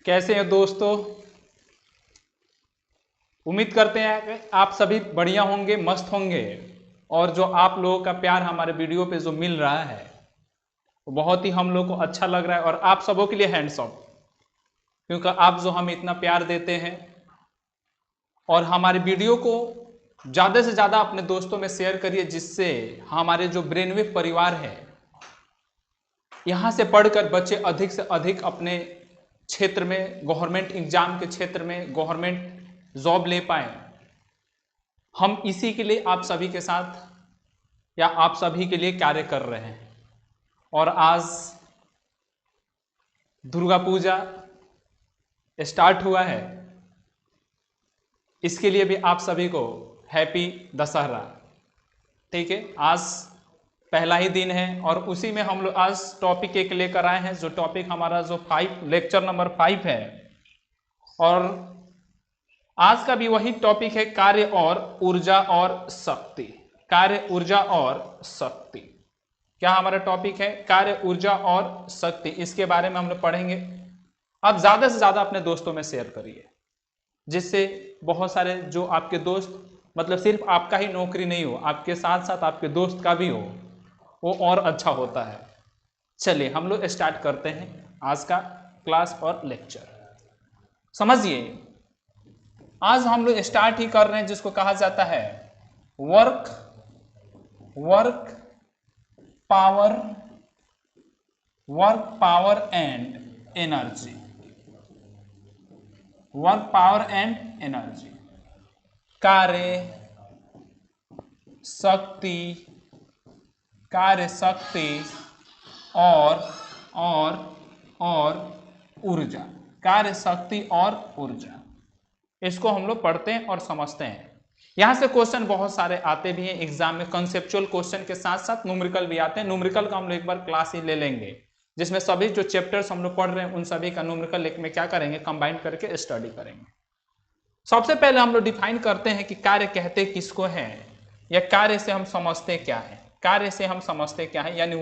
कैसे हैं दोस्तों? उम्मीद करते हैं कि आप सभी बढ़िया होंगे, मस्त होंगे। और जो आप लोगों का प्यार हमारे वीडियो पे जो मिल रहा है वो बहुत ही हम लोग को अच्छा लग रहा है। और आप सबों के लिए हैंड्स ऑफ, क्योंकि आप जो हमें इतना प्यार देते हैं और हमारे वीडियो को ज़्यादा से ज़्यादा अपने दोस्तों में शेयर करिए, जिससे हमारे जो ब्रेनवेव परिवार है यहाँ से पढ़कर बच्चे अधिक से अधिक अपने क्षेत्र में, गवर्नमेंट एग्जाम के क्षेत्र में गवर्नमेंट जॉब ले पाए। हम इसी के लिए आप सभी के साथ या आप सभी के लिए कार्य कर रहे हैं। और आज दुर्गा पूजा स्टार्ट हुआ है, इसके लिए भी आप सभी को हैप्पी दशहरा। ठीक है, आज पहला ही दिन है और उसी में हम लोग आज टॉपिक एक लेकर आए हैं, जो टॉपिक हमारा जो लेक्चर नंबर 5 है। और आज का भी वही टॉपिक है, कार्य और ऊर्जा और शक्ति। कार्य, ऊर्जा और शक्ति, क्या हमारा टॉपिक है? कार्य, ऊर्जा और शक्ति। इसके बारे में हम लोग पढ़ेंगे। आप ज्यादा से ज्यादा अपने दोस्तों में शेयर करिए, जिससे बहुत सारे जो आपके दोस्त, मतलब सिर्फ आपका ही नौकरी नहीं हो, आपके साथ साथ आपके दोस्त का भी हो, वो और अच्छा होता है। चलिए हम लोग स्टार्ट करते हैं आज का क्लास और लेक्चर। समझिए, आज हम लोग स्टार्ट ही कर रहे हैं जिसको कहा जाता है work power and energy. Work power and energy, कार्य शक्ति और ऊर्जा। कार्य शक्ति और ऊर्जा, इसको हम लोग पढ़ते हैं और समझते हैं। यहां से क्वेश्चन बहुत सारे आते भी हैं एग्जाम में, कंसेप्चुअल क्वेश्चन के साथ साथ न्यूमेरिकल भी आते हैं। न्यूमेरिकल का हम लोग एक बार क्लास ही ले लेंगे, जिसमें सभी जो चैप्टर्स हम लोग पढ़ रहे हैं उन सभी का न्यूमेरिकल एक में क्या करेंगे, कंबाइन करके स्टडी करेंगे। सबसे पहले हम लोग डिफाइन करते हैं कि कार्य कहते किसको है, या कार्य से हम समझते क्या है। कार्य से हम समझते क्या है, यानी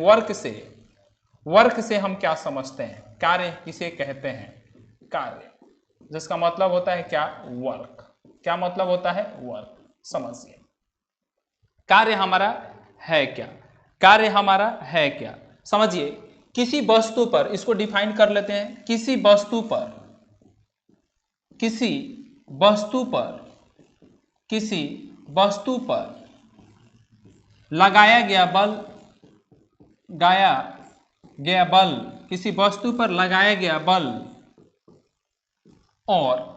वर्क से हम क्या समझते हैं, कार्य किसे कहते हैं? कार्य, जिसका मतलब होता है क्या? वर्क। क्या मतलब होता है? वर्क। समझिए, कार्य हमारा है क्या? कार्य हमारा है क्या? समझिए, किसी वस्तु पर, इसको डिफाइन कर लेते हैं, किसी वस्तु पर लगाया गया बल, किसी वस्तु पर लगाया गया बल और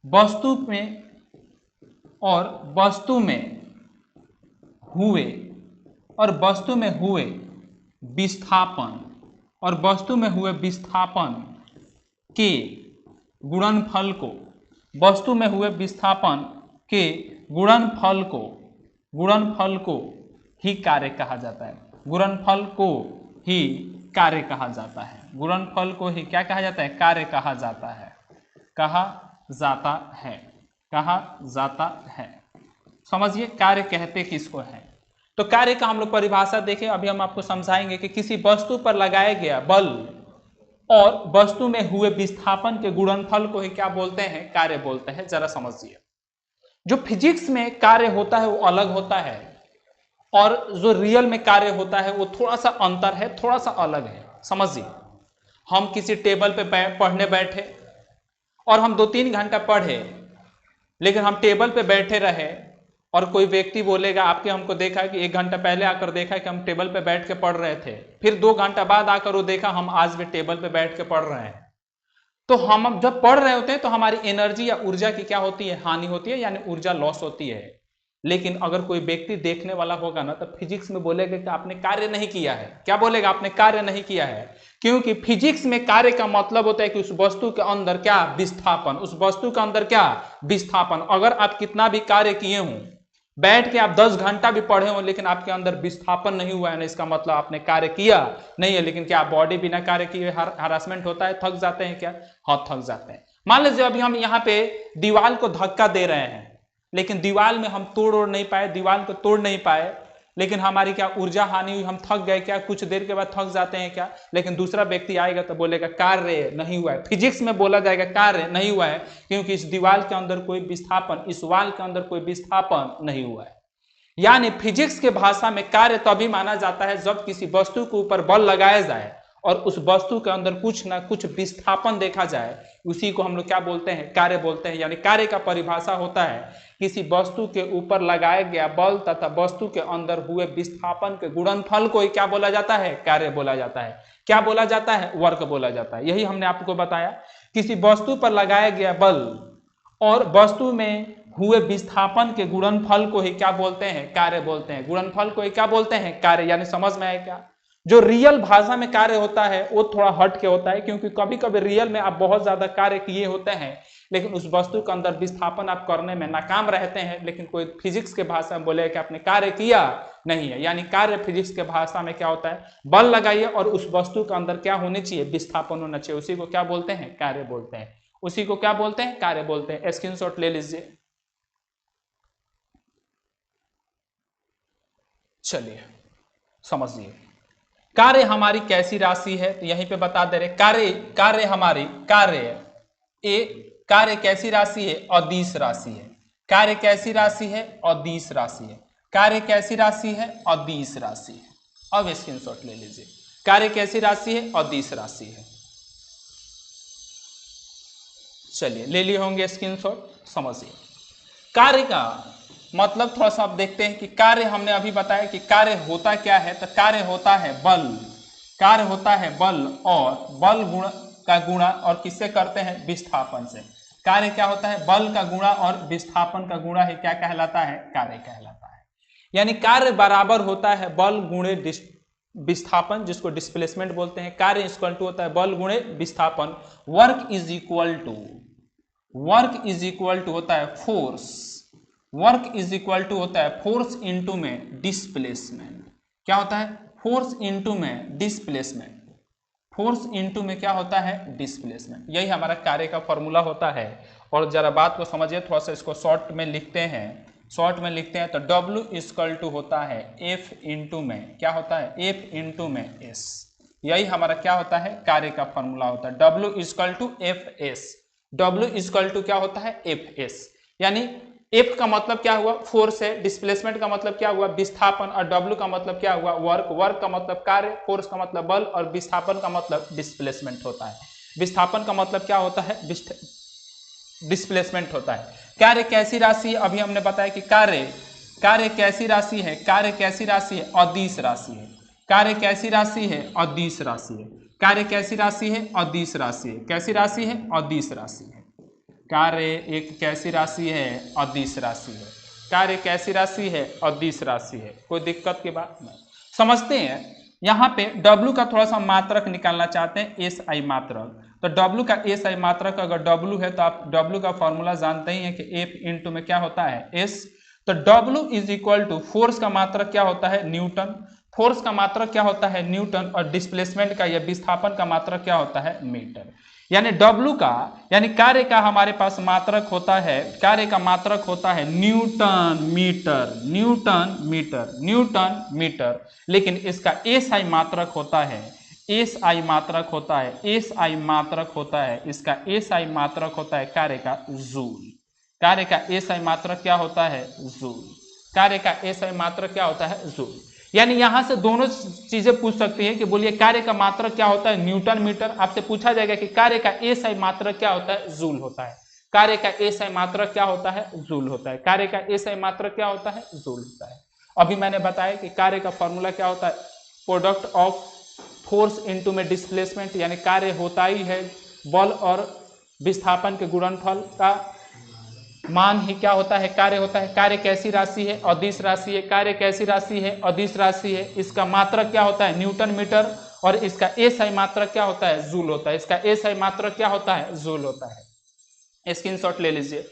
वस्तु में हुए विस्थापन के गुणनफल को, गुणनफल को ही कार्य कहा जाता है। गुणनफल को ही कार्य कहा जाता है। गुणनफल को ही क्या कहा जाता है? कार्य कहा जाता है। समझिए, कार्य कहते किसको है। तो कार्य का हम लोग परिभाषा देखें। अभी हम आपको समझाएंगे कि किसी वस्तु पर लगाया गया बल और वस्तु में हुए विस्थापन के गुणनफल को ही क्या बोलते हैं? कार्य बोलते हैं। जरा समझिए, जो फिजिक्स में कार्य होता है वो अलग होता है, और जो रियल में कार्य होता है वो थोड़ा सा अंतर है, थोड़ा सा अलग है। समझिए, हम किसी टेबल पे पढ़ने बैठे और हम 2-3 घंटा पढ़े, लेकिन हम टेबल पे बैठे रहे और कोई व्यक्ति बोलेगा, आपके हमको देखा कि 1 घंटा पहले आकर देखा कि हम टेबल पे बैठ के पढ़ रहे थे, फिर 2 घंटा बाद आकर वो देखा हम आज भी टेबल पे बैठ के पढ़ रहे हैं। तो हम जब पढ़ रहे होते हैं तो हमारी एनर्जी या ऊर्जा की क्या होती है? हानि होती है, यानी ऊर्जा लॉस होती है। लेकिन अगर कोई व्यक्ति देखने वाला होगा ना, तो फिजिक्स में बोलेगा कि आपने कार्य नहीं किया है। क्या बोलेगा? आपने कार्य नहीं किया है। क्योंकि फिजिक्स में कार्य का मतलब होता है कि उस वस्तु के अंदर क्या? विस्थापन। उस वस्तु के अंदर क्या? विस्थापन। अगर आप कितना भी कार्य किए हों, बैठ के आप 10 घंटा भी पढ़े हो, लेकिन आपके अंदर विस्थापन नहीं हुआ है ना, इसका मतलब आपने कार्य किया नहीं है। लेकिन क्या बॉडी बिना कार्य किए हरासमेंट होता है? थक जाते हैं क्या? हाँ, थक जाते हैं। मान लीजिए अभी हम यहाँ पे दीवार को धक्का दे रहे हैं, लेकिन दीवार में हम तोड़ नहीं पाए, दीवार को तोड़ नहीं पाए, लेकिन हमारी क्या ऊर्जा हानि हुई, हम थक गए क्या, कुछ देर के बाद थक जाते हैं क्या, लेकिन दूसरा व्यक्ति आएगा तो बोलेगा कार्य नहीं हुआ है। फिजिक्स में बोला जाएगा कार्य नहीं हुआ है क्योंकि इस दीवार के अंदर कोई विस्थापन, इस वाल के अंदर कोई विस्थापन नहीं हुआ है। यानी फिजिक्स के भाषा में कार्य तभी माना जाता है जब किसी वस्तु के ऊपर बल लगाया जाए और उस वस्तु के अंदर कुछ ना कुछ विस्थापन देखा जाए, उसी को हम लोग क्या बोलते हैं, कार्य बोलते हैं। यानी कार्य का परिभाषा होता है किसी वस्तु के ऊपर लगाया गया बल तथा वस्तु के अंदर हुए विस्थापन के गुणनफल को ही क्या बोला जाता है, कार्य बोला जाता है। क्या बोला जाता है, वर्क बोला जाता है। यही हमने आपको बताया, किसी वस्तु पर लगाया गया बल और वस्तु में हुए विस्थापन के गुणनफल को ही क्या बोलते हैं, कार्य बोलते हैं। गुणनफल को ही क्या बोलते हैं, कार्य। यानी समझ में आया क्या? जो रियल भाषा में कार्य होता है वो थोड़ा हट के होता है, क्योंकि कभी कभी रियल में आप बहुत ज्यादा कार्य किए होते हैं लेकिन उस वस्तु के अंदर विस्थापन आप करने में नाकाम रहते हैं, लेकिन कोई फिजिक्स के भाषा में बोले कि आपने कार्य किया नहीं है। यानी कार्य फिजिक्स के भाषा में क्या होता है, बल लगाइए और उस वस्तु के अंदर क्या होनी चाहिए, विस्थापन होना चाहिए, उसी को क्या बोलते हैं, कार्य बोलते हैं। उसी को क्या बोलते हैं, कार्य बोलते हैं। स्क्रीनशॉट ले लीजिए। चलिए समझिए, कार्य हमारी कैसी राशि है, तो यहीं पे बता दे रहे, कार्य हमारी कार्य कैसी राशि है, अदिश राशि है। कार्य कैसी राशि है, अदिश राशि है। कार्य कैसी राशि है, अदिश राशि है। अब स्क्रीनशॉट ले लीजिए, कार्य कैसी राशि है, अदिश राशि है। चलिए ले लिए होंगे स्क्रीनशॉट। समझिए कार्य का मतलब थोड़ा सा आप देखते हैं कि कार्य, हमने अभी बताया कि कार्य होता क्या है, तो कार्य होता है बल। कार्य होता है बल और बल गुण का गुणा और किससे करते हैं, विस्थापन से। कार्य क्या होता है, बल का गुणा और विस्थापन का गुणा ही क्या कहलाता है, कार्य कहलाता है। यानी कार्य बराबर होता है बल गुणे विस्थापन, जिसको डिस्प्लेसमेंट बोलते हैं। कार्य इक्वल टू होता है बल गुणे विस्थापन। वर्क इज इक्वल टू होता है force. Work is equal to होता है फोर्स इंटू में डिस्प्लेसमेंट। क्या होता है, फोर्स इंटू में डिस्प्लेसमेंट। फोर्स इंटू में क्या होता है, डिस्प्लेसमेंट। यही हमारा कार्य का फॉर्मूला होता है। और जरा बात को समझिए, थोड़ा सा इसको शॉर्ट में लिखते हैं। तो W इक्वल टू होता है F इंटू में, क्या होता है, F इंटू में S। यही हमारा क्या होता है, कार्य का फॉर्मूला होता है। W equal to FS। W equal to क्या होता है, FS। यानी F का मतलब क्या हुआ, फोर्स है, डिस्प्लेसमेंट का मतलब क्या हुआ, विस्थापन, और W का मतलब क्या हुआ, वर्क। वर्क का मतलब कार्य, फोर्स का मतलब बल, और विस्थापन का मतलब डिस्प्लेसमेंट होता है। विस्थापन का मतलब क्या होता है, डिस्प्लेसमेंट होता है। कार्य कैसी राशि है, अभी हमने बताया कि कार्य कैसी राशि है, कार्य कैसी राशि है, अदिश राशि है। कार्य कैसी राशि है, अदिश राशि है। कार्य कैसी राशि है, अदिश राशि है। कैसी राशि है, अदिश राशि है। कार्य एक कैसी राशि है, अदिश राशि है। कार्य कैसी राशि है, अदिश राशि है। कोई दिक्कत की बात नहीं, समझते हैं। यहाँ पे W का थोड़ा सा मात्रक निकालना चाहते हैं, SI मात्रक। तो W का SI मात्रक अगर W है तो आप W का फॉर्मूला जानते ही हैं कि F इंटू में क्या होता है, S। तो W is equal to, force का मात्रक क्या होता है, न्यूटन। फोर्स का मात्रक क्या होता है, न्यूटन, और डिस्प्लेसमेंट का या विस्थापन का मात्रक क्या होता है, मीटर। यानी W का, यानी कार्य का हमारे पास मात्रक होता है, कार्य का मात्रक होता है newton metre, newton metre, newton metre. लेकिन इसका SI मात्रक होता है, SI मात्रक होता है, SI मात्रक होता है, इसका SI मात्रक होता है कार्य का जूल। कार्य का SI मात्रक क्या होता है, जूल। कार्य का SI मात्रक क्या होता है, जूल। यानी यहां से दोनों चीजें पूछ सकती है कि बोलिए कार्य का मात्रक क्या होता है, न्यूटन मीटर। आपसे पूछा जाएगा कि कार्य का SI मात्रक क्या होता है, जूल होता है। कार्य का SI मात्रक क्या होता है, जूल होता है। कार्य का SI मात्रक क्या होता है, जूल होता है। अभी मैंने बताया कि कार्य का फॉर्मूला क्या होता है, प्रोडक्ट ऑफ फोर्स इंटू में डिस्प्लेसमेंट। यानी कार्य होता ही है बल और विस्थापन के गुणनफल का मान ही क्या होता है, कार्य होता है। कार्य कैसी राशि है, अदिश राशि है। कार्य कैसी राशि है, अदिश राशि है। इसका मात्रक क्या होता है, न्यूटन मीटर, और इसका SI मात्रक क्या होता है, जूल होता है। इसका SI मात्रक क्या होता है, जूल होता है। स्क्रीनशॉट ले लीजिए।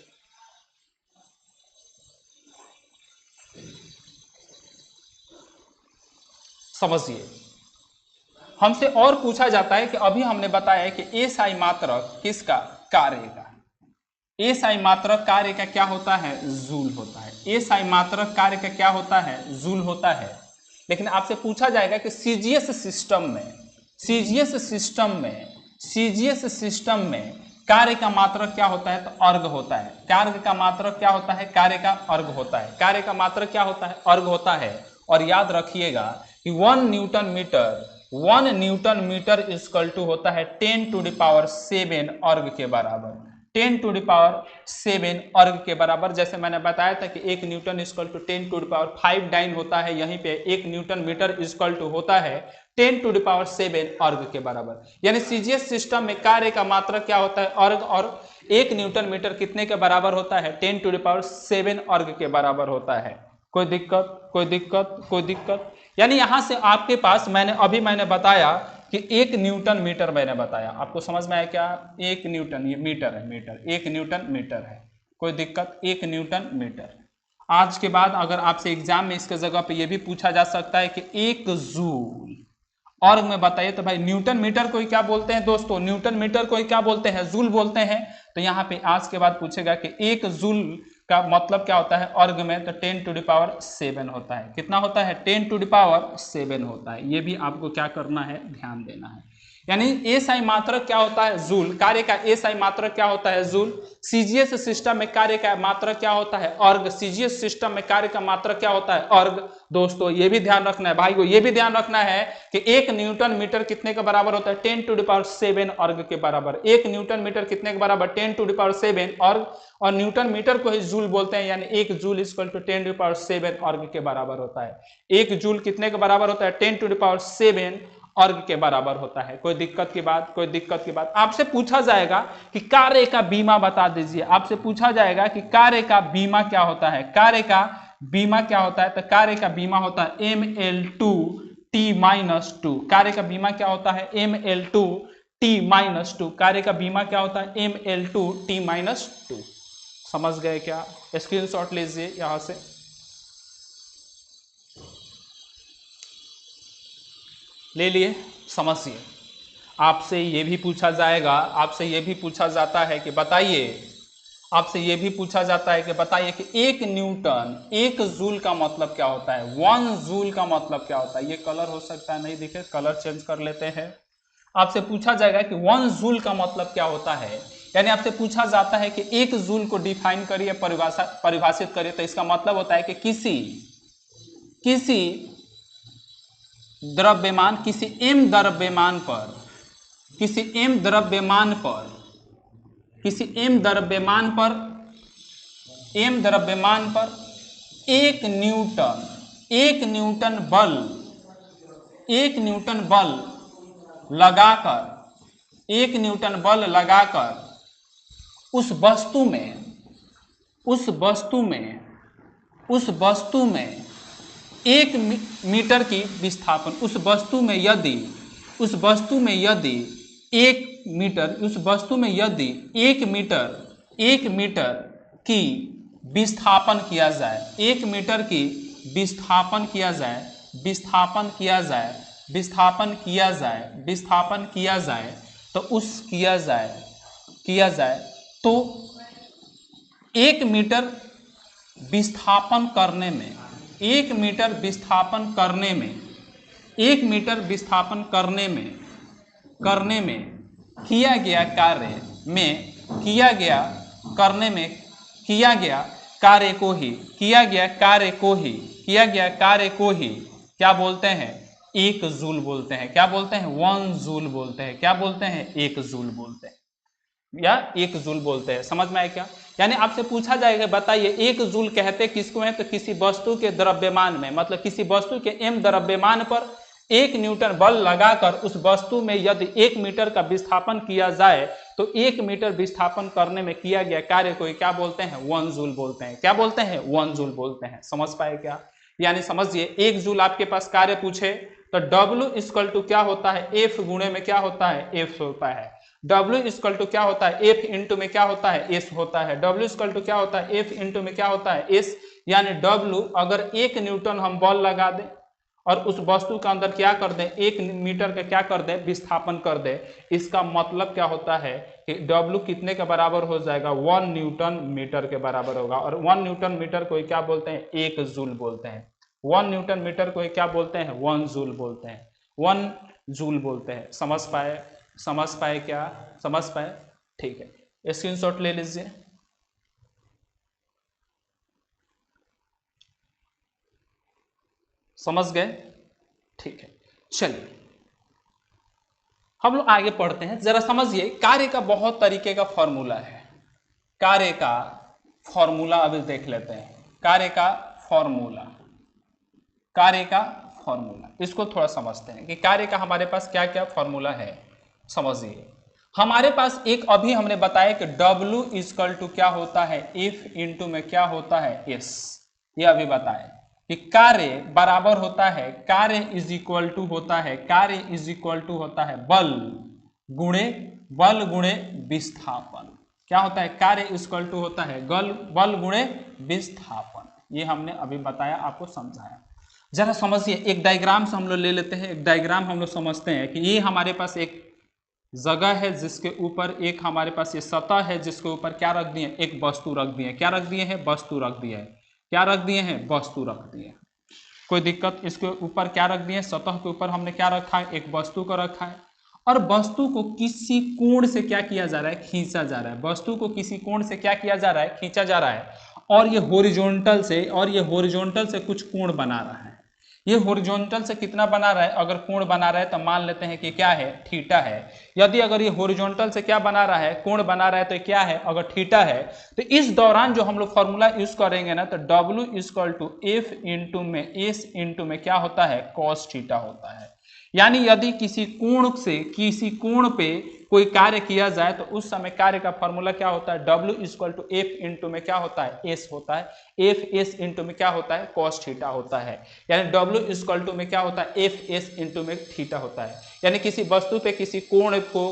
समझिए, हमसे और पूछा जाता है कि अभी हमने बताया कि SI मात्रक किसका, कार्य का। SI मात्रक कार्य का क्या होता है, जूल होता है। एसआई मात्रक कार्य का क्या होता है, जूल होता है। लेकिन आपसे पूछा जाएगा कि सीजीएस सिस्टम में कार्य का मात्रक क्या होता है, तो अर्ग होता है। कार्य का मात्रक क्या होता है, कार्य का अर्ग होता है। कार्य का मात्रक क्या होता है, अर्ग होता है। और याद रखिएगा कि 1 न्यूटन मीटर इक्वल टू होता है 10⁷ अर्ग के बराबर। 10⁷ अर्ग के बराबर। जैसे मैंने बताया था कि 1 न्यूटन इक्वल टू 10⁵ डाइन होता है, यहीं पे 1 न्यूटन मीटर इक्वल टू होता है 10⁷ अर्ग के बराबर। यानी सीजीएस सिस्टम में कार्य का मात्रक क्या होता है, अर्ग, और 1 न्यूटन मीटर कितने के बराबर होता है, 10⁷ अर्ग के बराबर होता है। कोई दिक्कत। यानी यहां से आपके पास मैंने बताया कि 1 न्यूटन मीटर मैंने बताया, आपको समझ में आया क्या, 1 न्यूटन, ये मीटर है, 1 न्यूटन मीटर है। कोई दिक्कत, 1 न्यूटन मीटर। आज के बाद अगर आपसे एग्जाम में इसके जगह पे ये भी पूछा जा सकता है कि 1 जूल और में बताइए, तो भाई न्यूटन मीटर को क्या बोलते हैं दोस्तों, न्यूटन मीटर को क्या बोलते हैं, जूल बोलते हैं। तो यहाँ पे आज के बाद पूछेगा कि 1 जूल का मतलब क्या होता है अर्ग में, तो 10⁷ होता है। कितना होता है, 10⁷ होता है। ये भी आपको क्या करना है, ध्यान देना है। यानी एसआई मात्रक क्या होता है, जूल। कार्य का एसआई मात्रक क्या होता है, जूल। सीजीएस सिस्टम में कार्य का मात्रक क्या होता है, अर्ग। सीजीएस सिस्टम में कार्य का मात्रक क्या होता है, अर्ग। दोस्तों ये भी ध्यान रखना है भाई को, ये भी ध्यान रखना है कि 1 न्यूटन मीटर कितने के बराबर होता है, 10⁷ अर्ग के बराबर। 1 न्यूटन मीटर कितने के बराबर, 10⁷ अर्ग। और न्यूटन मीटर को ही जूल बोलते हैं, यानी 1 जूल इक्वल टू 10⁷ अर्ग के बराबर होता है। 1 जूल कितने के बराबर होता है, 10⁷ अर्ग के बराबर होता है। कोई दिक्कत की बात। आपसे पूछा जाएगा कि कार्य का बीमा बता दीजिए। आपसे पूछा जाएगा कि कार्य का बीमा क्या होता है, कार्य का बीमा क्या होता है, तो कार्य का बीमा होता है mL2T-2। कार्य का बीमा क्या होता है, mL2T-2। कार्य का बीमा क्या होता है, mL2T-2। समझ गए क्या, स्क्रीनशॉट लीजिए यहां से। ले लिए, समझिए। आपसे ये भी पूछा जाएगा, आपसे ये भी पूछा जाता है कि बताइए, आपसे ये भी पूछा जाता है कि बताइए कि 1 न्यूटन 1 जूल का मतलब क्या होता है, 1 जूल का मतलब क्या होता है। ये कलर हो सकता है नहीं दिखे, कलर चेंज कर लेते हैं। आपसे पूछा जाएगा कि 1 जूल का मतलब क्या होता है। यानी आपसे पूछा जाता है कि 1 जूल को डिफाइन करिए, परिभाषित करिए। तो इसका मतलब होता है कि किसी द्रव्यमान, किसी m द्रव्यमान पर 1 न्यूटन बल लगाकर उस वस्तु में 1 मीटर की विस्थापन, उस वस्तु में यदि 1 मीटर की विस्थापन किया जाए, तो 1 मीटर विस्थापन करने में 1 मीटर विस्थापन करने में किया गया कार्य को ही क्या बोलते हैं, 1 जूल बोलते हैं। क्या बोलते हैं, 1 जूल बोलते हैं। क्या बोलते हैं, 1 जूल बोलते हैं या 1 जूल बोलते हैं। समझ में आया क्या। यानी आपसे पूछा जाएगा बताइए 1 जूल कहते किसको हैं, तो किसी वस्तु के द्रव्यमान में, मतलब किसी वस्तु के m द्रव्यमान पर 1 न्यूटन बल लगाकर उस वस्तु में यदि 1 मीटर का विस्थापन किया जाए, तो 1 मीटर विस्थापन करने में किया गया कार्य को क्या बोलते हैं, 1 जूल बोलते हैं। क्या बोलते हैं, 1 जूल बोलते हैं। समझ पाए क्या। यानी समझिए 1 जूल आपके पास कार्य पूछे तो W इक्वल टू क्या होता है, F गुणे में क्या होता है, F होता है। W इक्वल टू क्या होता है, F इंटू में क्या होता है, S होता है। W इक्वल टू क्या होता है, F इंटू में क्या होता है, S। यानी W अगर 1 न्यूटन हम बल लगा दें और उस वस्तु के अंदर क्या कर दें, 1 मीटर का क्या कर दें, विस्थापन कर दें, इसका मतलब क्या होता है कि W कितने के बराबर हो जाएगा, 1 न्यूटन मीटर के बराबर होगा। और 1 न्यूटन मीटर को क्या बोलते हैं, 1 जूल बोलते हैं। 1 न्यूटन मीटर को क्या बोलते हैं, 1 जूल बोलते हैं, 1 जूल बोलते हैं। समझ पाए, समझ पाए क्या, समझ पाए, ठीक है, स्क्रीनशॉट ले लीजिए। समझ गए, ठीक है। चलिए हम लोग आगे पढ़ते हैं, जरा समझिए। कार्य का बहुत तरीके का फॉर्मूला है, कार्य का फॉर्मूला अभी देख लेते हैं। कार्य का फॉर्मूला, कार्य का फॉर्मूला, इसको थोड़ा समझते हैं कि कार्य का हमारे पास क्या क्या फॉर्मूला है। समझिए, हमारे पास एक अभी हमने बताया कि W इक्वल टू क्या होता है, F इंटू में क्या होता है, S। ये अभी बताया कि कार्य बराबर होता है, कार्य इज इक्वल टू होता है, कार्य इज इक्वल टू होता है बल गुणे विस्थापन। क्या होता है, कार्य इक्वल टू होता है बल गुणे विस्थापन। ये हमने अभी बताया, आपको समझाया। जरा समझिए, एक डायग्राम से हम लोग ले लेते हैं। एक डायग्राम हम लोग समझते हैं कि ये हमारे पास एक जगह है जिसके ऊपर एक हमारे पास ये सतह है जिसके ऊपर क्या रख दिए, एक वस्तु रख दिए। क्या रख दिए हैं, वस्तु रख दिए हैं। क्या रख दिए हैं, वस्तु रख दिए। कोई दिक्कत, इसके ऊपर क्या रख दिए, सतह के ऊपर हमने क्या रखा है, एक वस्तु को रखा है। और वस्तु को किसी कोण से क्या किया जा रहा है, खींचा जा रहा है। वस्तु को किसी कोण से क्या किया जा रहा है, खींचा जा रहा है। और ये हॉरिजॉन्टल से, और ये हॉरिजॉन्टल से कुछ कोण बना रहा है। ये हॉरिजॉन्टल से कितना बना रहा है, अगर कोण बना रहा है तो मान लेते हैं कि क्या है, थीटा है। यदि अगर ये हॉरिजॉन्टल से क्या बना रहा है, कोण बना रहा है, तो क्या है, अगर थीटा है, तो इस दौरान जो हम लोग फॉर्मूला यूज करेंगे ना, तो W equal to F into में S इंटू में क्या होता है, कॉस थीटा होता है। यानी यदि किसी कोण से, किसी कोण पे कोई कार्य किया जाए तो उस समय कार्य का फॉर्मूला क्या होता है, W equal to F into में क्या होता है, S होता है। F S इंटू में क्या होता है, कॉस थीटा होता है। यानी W इक्वल टू में क्या होता है, F S इंटू में थीटा होता है। यानी किसी वस्तु पे किसी कोण को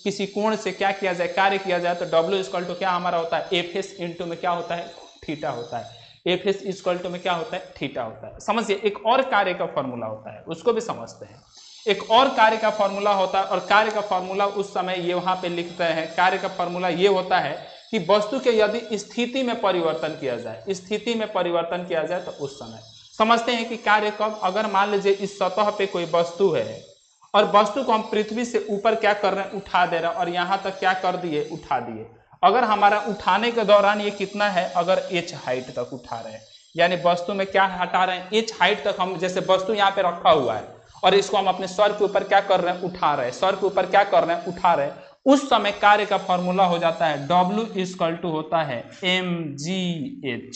किसी कोण से क्या किया जाए, कार्य किया जाए, तो W इक्वल टू क्या हमारा होता है, F S इंटू में क्या होता है, थीटा होता है। एफ एस इक्वल टू में क्या होता है, थीटा होता है। समझिए, एक और कार्य का फॉर्मूला होता है, उसको भी समझते हैं। एक और कार्य का फॉर्मूला होता है, और कार्य का फॉर्मूला उस समय ये वहां पे लिखते हैं। कार्य का फॉर्मूला ये होता है कि वस्तु के यदि स्थिति में परिवर्तन किया जाए, स्थिति में परिवर्तन किया जाए, तो उस समय समझते हैं कि कार्य कब, अगर मान लीजिए इस सतह पे कोई वस्तु है और वस्तु को हम पृथ्वी से ऊपर क्या कर रहे हैं, उठा दे रहे हैं, और यहां तक क्या कर दिए, उठा दिए। अगर हमारा उठाने के दौरान ये कितना है, अगर h हाइट तक उठा रहे हैं, यानी वस्तु में क्या हटा रहे हैं, h हाइट तक। हम जैसे वस्तु यहाँ पे रखा हुआ है और इसको हम अपने सर के ऊपर क्या कर रहे हैं, उठा रहे हैं, सर के ऊपर क्या कर रहे हैं, उठा रहे हैं, उस समय कार्य का फॉर्मूला हो जाता है W इक्वल टू होता है mgh।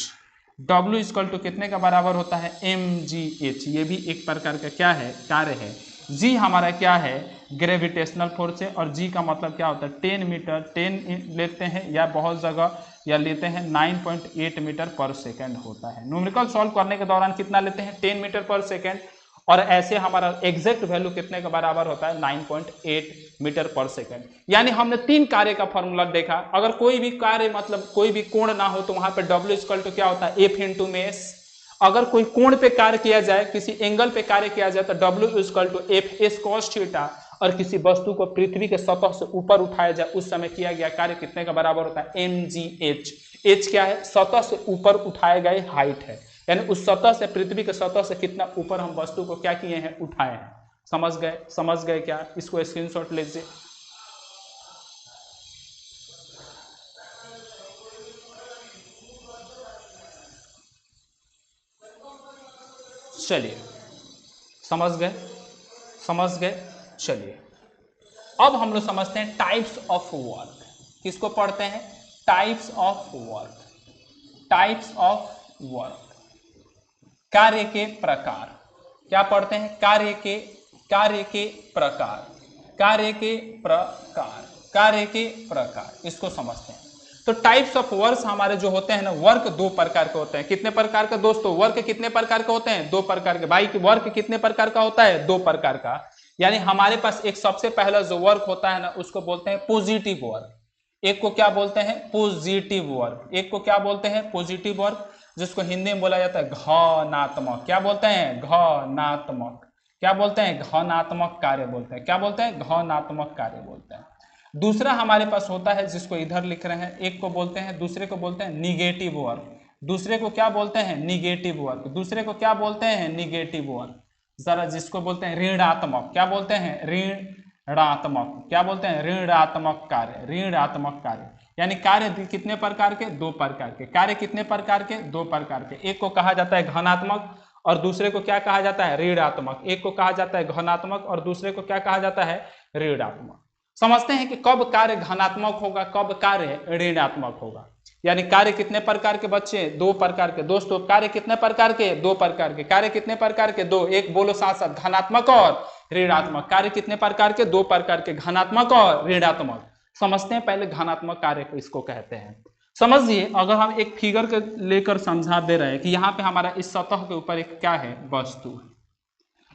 W इक्वल टू कितने का बराबर होता है, mgh। ये भी एक प्रकार का क्या है, कार्य है। G हमारा क्या है, ग्रेविटेशनल फोर्स है, और G का मतलब क्या होता है, 10 मीटर, 10 लेते हैं या बहुत जगह या लेते हैं 9.8 मीटर पर सेकेंड होता है। न्यूमेरिकल सॉल्व करने के दौरान कितना लेते हैं, 10 मीटर पर सेकेंड, और ऐसे हमारा एग्जैक्ट वैल्यू कितने के बराबर होता है, 9.8 मीटर पर सेकेंड। यानी हमने 3 कार्य का फॉर्मूला देखा। अगर कोई भी कार्य मतलब कोई भी कोण ना हो तो वहां पे W इक्वल टू क्या होता है, F इंटू में S। अगर कोई कोण पे कार्य किया जाए, किसी एंगल पे कार्य किया जाए, तो W equal to F S cos theta. और किसी वस्तु को पृथ्वी के सतह से ऊपर उठाया जाए, उस समय किया गया कार्य कितने का बराबर होता है, mgh। h क्या है, सतह से ऊपर उठाए गए हाइट है, यानी उस सतह से, पृथ्वी के सतह से कितना ऊपर हम वस्तु को क्या किए हैं, उठाए हैं। समझ गए, समझ गए क्या, इसको स्क्रीनशॉट लीजिए। चलिए, समझ गए, समझ गए। चलिए अब हम लोग समझते हैं टाइप्स ऑफ वर्क। किसको पढ़ते हैं, types of work, types of work, कार्य के प्रकार। क्या पढ़ते हैं, कार्य के प्रकार, कार्य के प्रकार, कार्य के प्रकार, इसको समझते हैं। तो टाइप्स ऑफ वर्क हमारे जो होते हैं ना, वर्क 2 प्रकार के होते हैं। कितने प्रकार का दोस्तों, वर्क कितने प्रकार के होते हैं, 2 प्रकार के। भाई वर्क कितने प्रकार का होता है, 2 प्रकार का। यानी हमारे पास एक सबसे पहला जो वर्क होता है ना, उसको बोलते हैं पॉजिटिव वर्क। एक को क्या बोलते हैं, पॉजिटिव वर्क। एक को क्या बोलते हैं, पॉजिटिव वर्क। जिसको हिंदी में बोला जाता है घनात्मक। क्या बोलते हैं? घनात्मक। क्या बोलते हैं? घनात्मक कार्य बोलते हैं। क्या बोलते हैं? घनात्मक कार्य बोलते हैं। दूसरा हमारे पास होता है जिसको इधर लिख रहे हैं, एक को बोलते हैं, दूसरे को बोलते हैं निगेटिव वर्क। दूसरे को क्या बोलते हैं? Negative work. दूसरे को क्या बोलते हैं? Negative work. जरा जिसको बोलते हैं ऋणात्मक। क्या बोलते हैं? ऋणात्मक। क्या बोलते हैं? ऋणात्मक कार्य। ऋणात्मक कार्य यानी कार्य कितने प्रकार के? दो प्रकार के। कार्य कितने प्रकार के? दो प्रकार के। एक को कहा जाता है घनात्मक और दूसरे को क्या कहा जाता है? ऋणात्मक। एक को कहा जाता है घनात्मक और दूसरे को क्या कहा जाता है? ऋणात्मक। समझते हैं कि कब कार्य घनात्मक होगा, कब कार्य ऋणात्मक होगा। यानी कार्य कितने प्रकार के बच्चे? दो प्रकार के। दोस्तों कार्य कितने प्रकार के? दो प्रकार के। कार्य कितने प्रकार के? दो। एक बोलो साथ साथ, घनात्मक और ऋणात्मक। कार्य कितने प्रकार के? दो प्रकार के, घनात्मक और ऋणात्मक। समझते हैं पहले घनात्मक कार्य को इसको कहते हैं। समझिए, अगर हम एक फिगर के लेकर समझा दे रहे हैं कि यहाँ पे हमारा इस सतह के ऊपर एक क्या है? वस्तु है।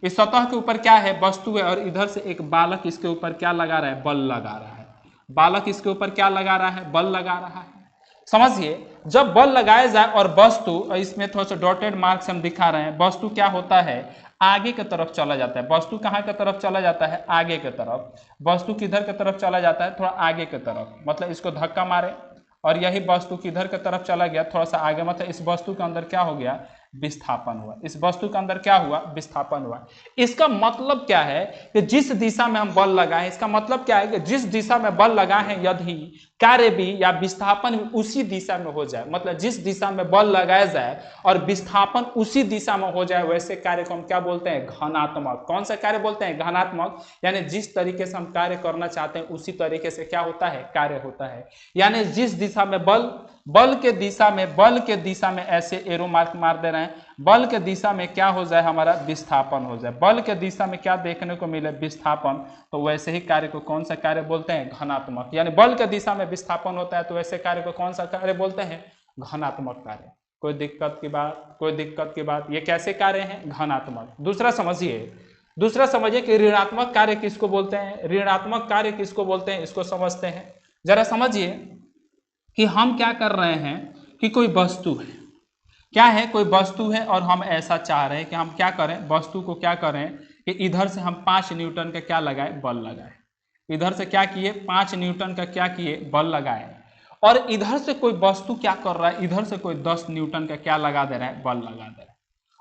इस सतह के ऊपर क्या है? वस्तु है। और इधर से एक बालक इसके ऊपर क्या लगा रहा है? बल लगा रहा है। बालक इसके ऊपर क्या लगा रहा है? बल लगा रहा है। समझिए, जब बल लगाया जाए और वस्तु, इसमें थोड़ा सा डॉटेड मार्क्स हम दिखा रहे हैं, वस्तु क्या होता है? आगे की तरफ चला जाता है। वस्तु कहाँ की तरफ चला जाता है? आगे की तरफ। वस्तु किधर की तरफ चला जाता है? थोड़ा आगे की तरफ। मतलब इसको धक्का मारे और यही वस्तु किधर की तरफ चला गया? थोड़ा सा आगे। मतलब इस वस्तु के अंदर क्या हो गया? विस्थापन हुआ। इस वस्तु के अंदर क्या हुआ? विस्थापन हुआ। इसका मतलब क्या है कि जिस दिशा में हम बल लगाएं, इसका मतलब क्या है कि जिस दिशा में बल लगाए हैं यदि कार्य भी या विस्थापन भी उसी दिशा में हो जाए, मतलब जिस दिशा में बल लगाया जाए और विस्थापन उसी दिशा में हो जाए, वैसे कार्य को हम क्या बोलते हैं? घनात्मक। कौन सा कार्य बोलते हैं? घनात्मक। यानी जिस तरीके से हम कार्य करना चाहते हैं उसी तरीके से क्या होता है? कार्य होता है। यानी जिस दिशा में बल के दिशा में ऐसे एरो मार्क मार दे रहे हैं, बल के दिशा में क्या हो जाए? हमारा विस्थापन हो जाए। बल के दिशा में क्या देखने को मिले? विस्थापन। तो वैसे ही कार्य को कौन सा कार्य बोलते हैं? घनात्मक। यानी बल के दिशा में विस्थापन होता है तो वैसे कार्य को कौन सा कार्य बोलते हैं? घनात्मक कार्य। कोई दिक्कत की बात? कोई दिक्कत की बात? ये कैसे कार्य हैं? घनात्मक। दूसरा समझिए कि ऋणात्मक कार्य किसको बोलते हैं? ऋणात्मक कार्य किसको बोलते हैं? इसको समझते हैं। जरा समझिए कि हम क्या कर रहे हैं कि कोई वस्तु है, क्या है? कोई वस्तु है और हम ऐसा चाह रहे हैं कि हम क्या करें? वस्तु को क्या करें कि इधर से हम 5 न्यूटन का क्या लगाए? बल लगाए। इधर से क्या किए? 5 न्यूटन का क्या किए? बल लगाए। और इधर से कोई वस्तु क्या कर रहा है? इधर से कोई 10 न्यूटन का क्या लगा दे रहा है? बल लगा दे रहा है।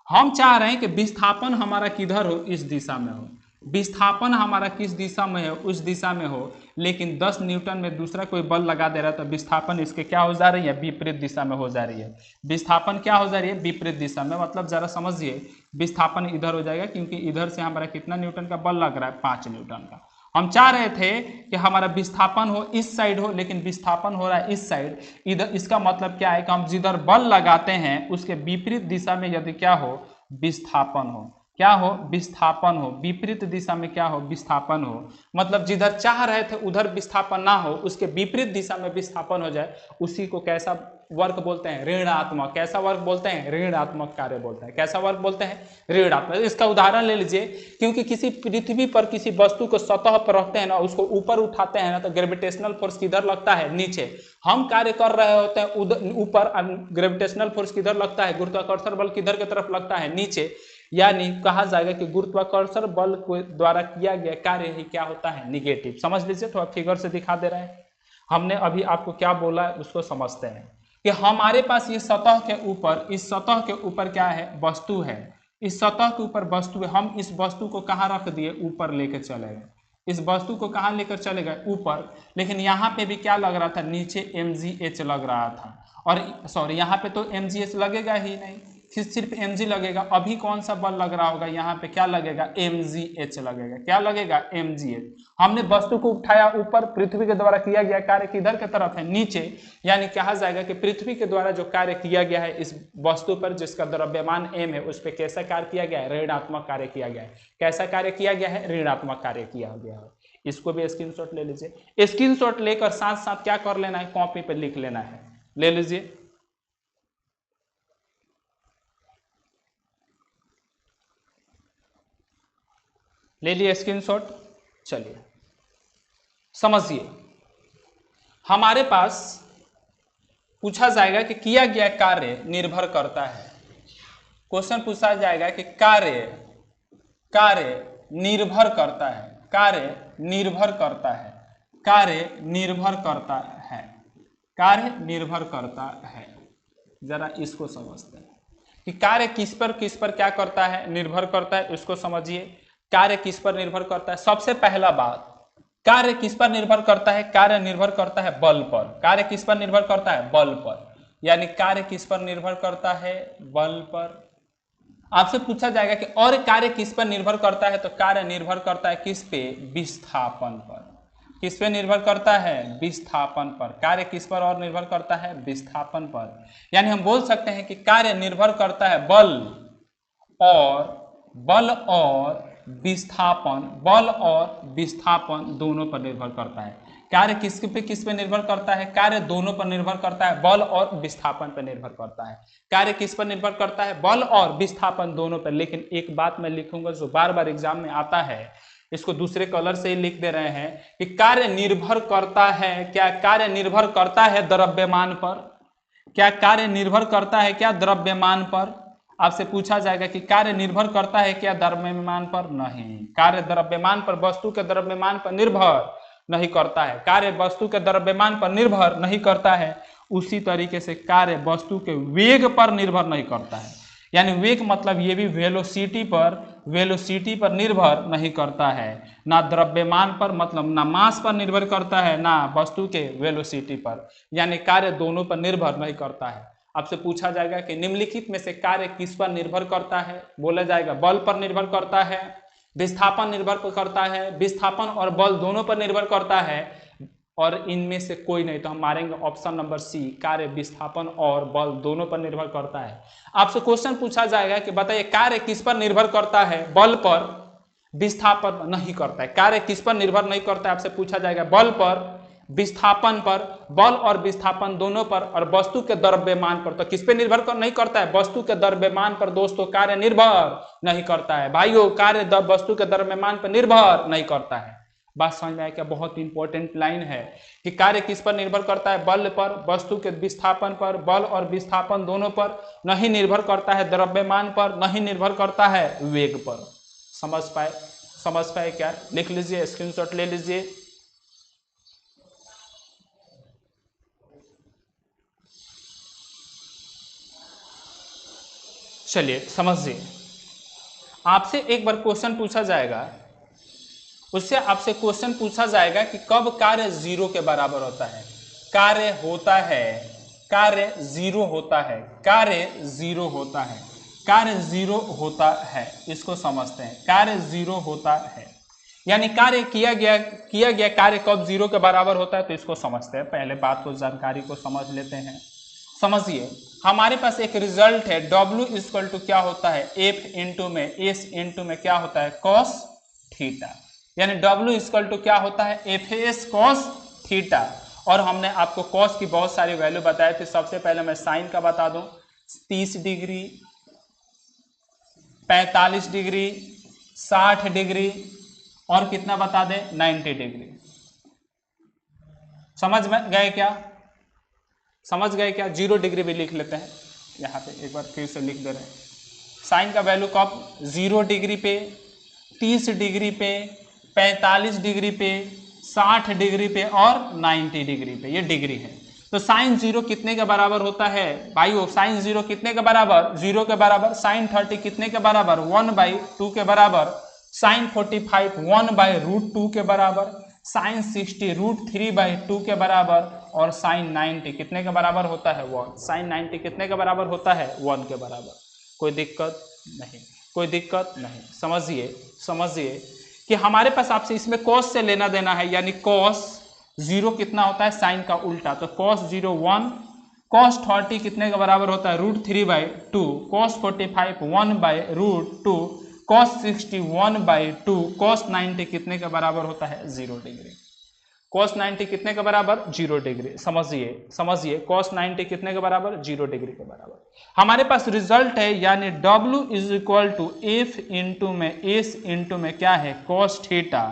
हम चाह रहे हैं कि विस्थापन हमारा किधर हो? इस दिशा में हो। विस्थापन हमारा किस दिशा में है? उस दिशा में हो। लेकिन 10 न्यूटन में दूसरा कोई बल लगा दे रहा है तो विस्थापन इसके क्या हो जा रही है? विपरीत दिशा में हो जा रही है। विस्थापन क्या हो जा रही है? विपरीत दिशा में। मतलब जरा समझिए, विस्थापन इधर हो जाएगा क्योंकि इधर से हमारा कितना न्यूटन का बल लग रहा है? 5 न्यूटन का। हम चाह रहे थे कि हमारा विस्थापन हो इस साइड हो, लेकिन विस्थापन हो रहा है इस साइड। इधर इसका मतलब क्या है कि हम जिधर बल लगाते हैं उसके विपरीत दिशा में यदि क्या हो? विस्थापन हो। क्या हो? विस्थापन हो। विपरीत दिशा में क्या हो? विस्थापन हो। मतलब जिधर चाह रहे थे उधर विस्थापन ना हो, उसके विपरीत दिशा में विस्थापन हो जाए, उसी को कैसा वर्क बोलते हैं? ऋणात्मक। कैसा वर्क बोलते हैं? ऋणात्मक कार्य बोलते हैं। कैसा वर्क बोलते हैं? ऋणात्मक। इसका उदाहरण ले लीजिए, क्योंकि किसी पृथ्वी पर किसी वस्तु को सतह पर रखते हैं ना, उसको ऊपर उठाते हैं ना, तो ग्रेविटेशनल फोर्स किधर लगता है? नीचे। हम कार्य कर रहे होते हैं उधर ऊपर, ग्रेविटेशनल फोर्स किधर लगता है? गुरुत्वाकर्षण बल किधर की तरफ लगता है? नीचे। यानी कहा जाएगा कि गुरुत्वाकर्षण बल के द्वारा किया गया कार्य ही क्या होता है? निगेटिव। समझ लीजिए, थोड़ा फिगर से दिखा दे रहे हैं। हमने अभी आपको क्या बोला है उसको समझते हैं कि हमारे पास ये सतह के ऊपर, इस सतह के ऊपर क्या है? वस्तु है। इस सतह के ऊपर वस्तु है। हम इस वस्तु को कहाँ रख दिए? ऊपर लेकर चले गए। इस वस्तु को कहाँ लेकर चले गए? ऊपर। लेकिन यहाँ पे भी क्या लग रहा था? नीचे mgh लग रहा था। और सॉरी, यहाँ पे तो mgh लगेगा ही नहीं, सिर्फ mg लगेगा। अभी कौन सा बल लग रहा होगा? यहाँ पे क्या लगेगा? mgh लगेगा। क्या लगेगा? mgh। हमने वस्तु को उठाया ऊपर, पृथ्वी के द्वारा किया गया कार्य किधर की तरफ है? नीचे। यानी कहा जाएगा कि पृथ्वी के द्वारा जो कार्य किया गया है इस वस्तु पर जिसका द्रव्यमान m है, उस पर कैसा कार्य किया गया है? ऋणात्मक कार्य किया गया है। कैसा कार्य किया गया है? ऋणात्मक कार्य किया गया है। इसको भी स्क्रीनशॉट ले लीजिए। स्क्रीनशॉट लेकर साथ साथ क्या कर लेना है? कॉपी पर लिख लेना है। ले लीजिए। ले लिए स्क्रीनशॉट। चलिए समझिए, हमारे पास पूछा जाएगा कि किया गया कार्य निर्भर करता है, क्वेश्चन पूछा जाएगा कि कार्य निर्भर करता है, कार्य निर्भर करता है, कार्य निर्भर करता है, कार्य निर्भर करता है। जरा इसको समझते हैं कि कार्य किस पर क्या करता है, निर्भर करता है। इसको समझिए, कार्य किस पर निर्भर करता है। सबसे पहला बात, कार्य किस पर निर्भर करता है, कार्य निर्भर करता है बल पर। कार्य किस पर निर्भर करता है, बल पर। यानी कार्य किस पर निर्भर करता है, बल पर। आपसे पूछा जाएगा कि और कार्य किस पर निर्भर करता है, तो कार्य निर्भर करता है किस पे, विस्थापन पर। किस पे निर्भर करता है, विस्थापन पर। कार्य किस पर और निर्भर करता है, विस्थापन पर। यानी हम बोल सकते हैं कि कार्य निर्भर करता है बल और विस्थापन, बल और विस्थापन दोनों पर निर्भर करता है। कार्य किस पे निर्भर करता है, कार्य दोनों पर निर्भर करता है, बल और विस्थापन पर निर्भर करता है। कार्य किस पर निर्भर करता है, बल और विस्थापन दोनों पर। लेकिन एक बात मैं लिखूंगा जो बार बार एग्जाम में आता है, इसको दूसरे कलर से ही लिख दे रहे हैं कि कार्य निर्भर करता है, क्या कार्य निर्भर करता है द्रव्यमान पर, क्या कार्य निर्भर करता है क्या द्रव्यमान पर। आपसे पूछा जाएगा कि कार्य निर्भर करता है क्या द्रव्यमान पर, नहीं। कार्य द्रव्यमान पर, वस्तु के द्रव्यमान पर निर्भर नहीं करता है, कार्य वस्तु के द्रव्यमान पर निर्भर नहीं करता है। उसी तरीके से कार्य वस्तु के वेग पर निर्भर नहीं करता है। यानी वेग मतलब ये भी वेलोसिटी पर निर्भर नहीं करता है, ना द्रव्यमान पर मतलब ना मास पर निर्भर करता है, ना वस्तु के वेलोसिटी पर। यानी कार्य दोनों पर निर्भर नहीं करता है। आपसे पूछा जाएगा कि निम्नलिखित में से कार्य किस पर निर्भर करता है, बोला जाएगा बल पर निर्भर करता है, विस्थापन निर्भर करता है, विस्थापन और बल दोनों पर निर्भर करता है, और इनमें से कोई नहीं। तो हम मारेंगे ऑप्शन नंबर सी, कार्य विस्थापन और बल दोनों पर निर्भर करता है। आपसे क्वेश्चन पूछा जाएगा कि बताइए कार्य किस पर निर्भर करता है, बल पर, विस्थापन नहीं करता है। कार्य किस पर निर्भर नहीं करता है, आपसे पूछा जाएगा बल पर, विस्थापन पर, बल और विस्थापन दोनों पर, और वस्तु के द्रव्यमान पर। तो किस पे निर्भर नहीं करता है, वस्तु के द्रव्यमान पर। दोस्तों कार्य निर्भर नहीं करता है, भाइयों कार्य वस्तु के द्रव्यमान पर निर्भर नहीं करता है। बात समझ में आया क्या, बहुत इंपॉर्टेंट लाइन है कि कार्य किस पर निर्भर करता है, बल पर, वस्तु के विस्थापन पर, बल और विस्थापन दोनों पर। नहीं निर्भर करता है द्रव्यमान पर, नहीं निर्भर करता है वेग पर। समझ पाए क्या, लिख लीजिए, स्क्रीनशॉट ले लीजिए। चलिए समझिए, आपसे एक बार क्वेश्चन पूछा जाएगा, उससे आपसे क्वेश्चन पूछा जाएगा कि कब कार्य जीरो के बराबर होता है। कार्य होता है, कार्य जीरो होता है, कार्य जीरो होता है, कार्य जीरो होता है। इसको समझते हैं, कार्य जीरो होता है यानी कार्य किया गया कार्य कब जीरो के बराबर होता है। तो इसको समझते हैं, पहले बात को, जानकारी को समझ लेते हैं। समझिए, हमारे पास एक रिजल्ट है, W इक्वल टू क्या होता है, F इंटू में S इंटू में क्या होता है, कॉस थीटा। यानी W इक्वल टू क्या होता है, FS कॉस थीटा। और हमने आपको कॉस की बहुत सारी वैल्यू बताई थी। सबसे पहले मैं साइन का बता दूं, 30 डिग्री, 45 डिग्री, 60 डिग्री, और कितना बता दें, 90 डिग्री। समझ में गए क्या, समझ गए क्या। 0 डिग्री भी लिख लेते हैं, यहाँ पे एक बार फिर से लिख दे रहे हैं। साइन का वैल्यू कब, 0 डिग्री पे, 30 डिग्री पे, 45 डिग्री पे, 60 डिग्री पे और 90 डिग्री पे, ये डिग्री है। तो साइन 0 कितने के बराबर होता है भाइयों, साइन 0 कितने के बराबर, 0 के बराबर। साइन 30 कितने के बराबर, 1/2 के बराबर। साइन 45 1/√2 के बराबर। साइन 60 √3/2 के बराबर। और साइन 90 कितने के बराबर होता है, 1। साइन 90 कितने के बराबर होता है, 1 के बराबर। कोई दिक्कत नहीं, कोई दिक्कत नहीं। समझिए कि हमारे पास आपसे इसमें कॉस से लेना देना है, यानी कॉस 0 कितना होता है, साइन का उल्टा। तो कॉस 0 1, कॉस 30 कितने के बराबर होता है, √3/2, कॉस 45 1/√2, कॉस 60 1/2, कॉस 90 कितने के बराबर होता है, 0 डिग्री। कॉस 90 कितने के बराबर, 0 डिग्री। समझिए कॉस 90 कितने के बराबर, 0 डिग्री के बराबर। हमारे पास रिजल्ट है, यानी W is equal to F into में S इंटू में क्या है, कॉस थीटा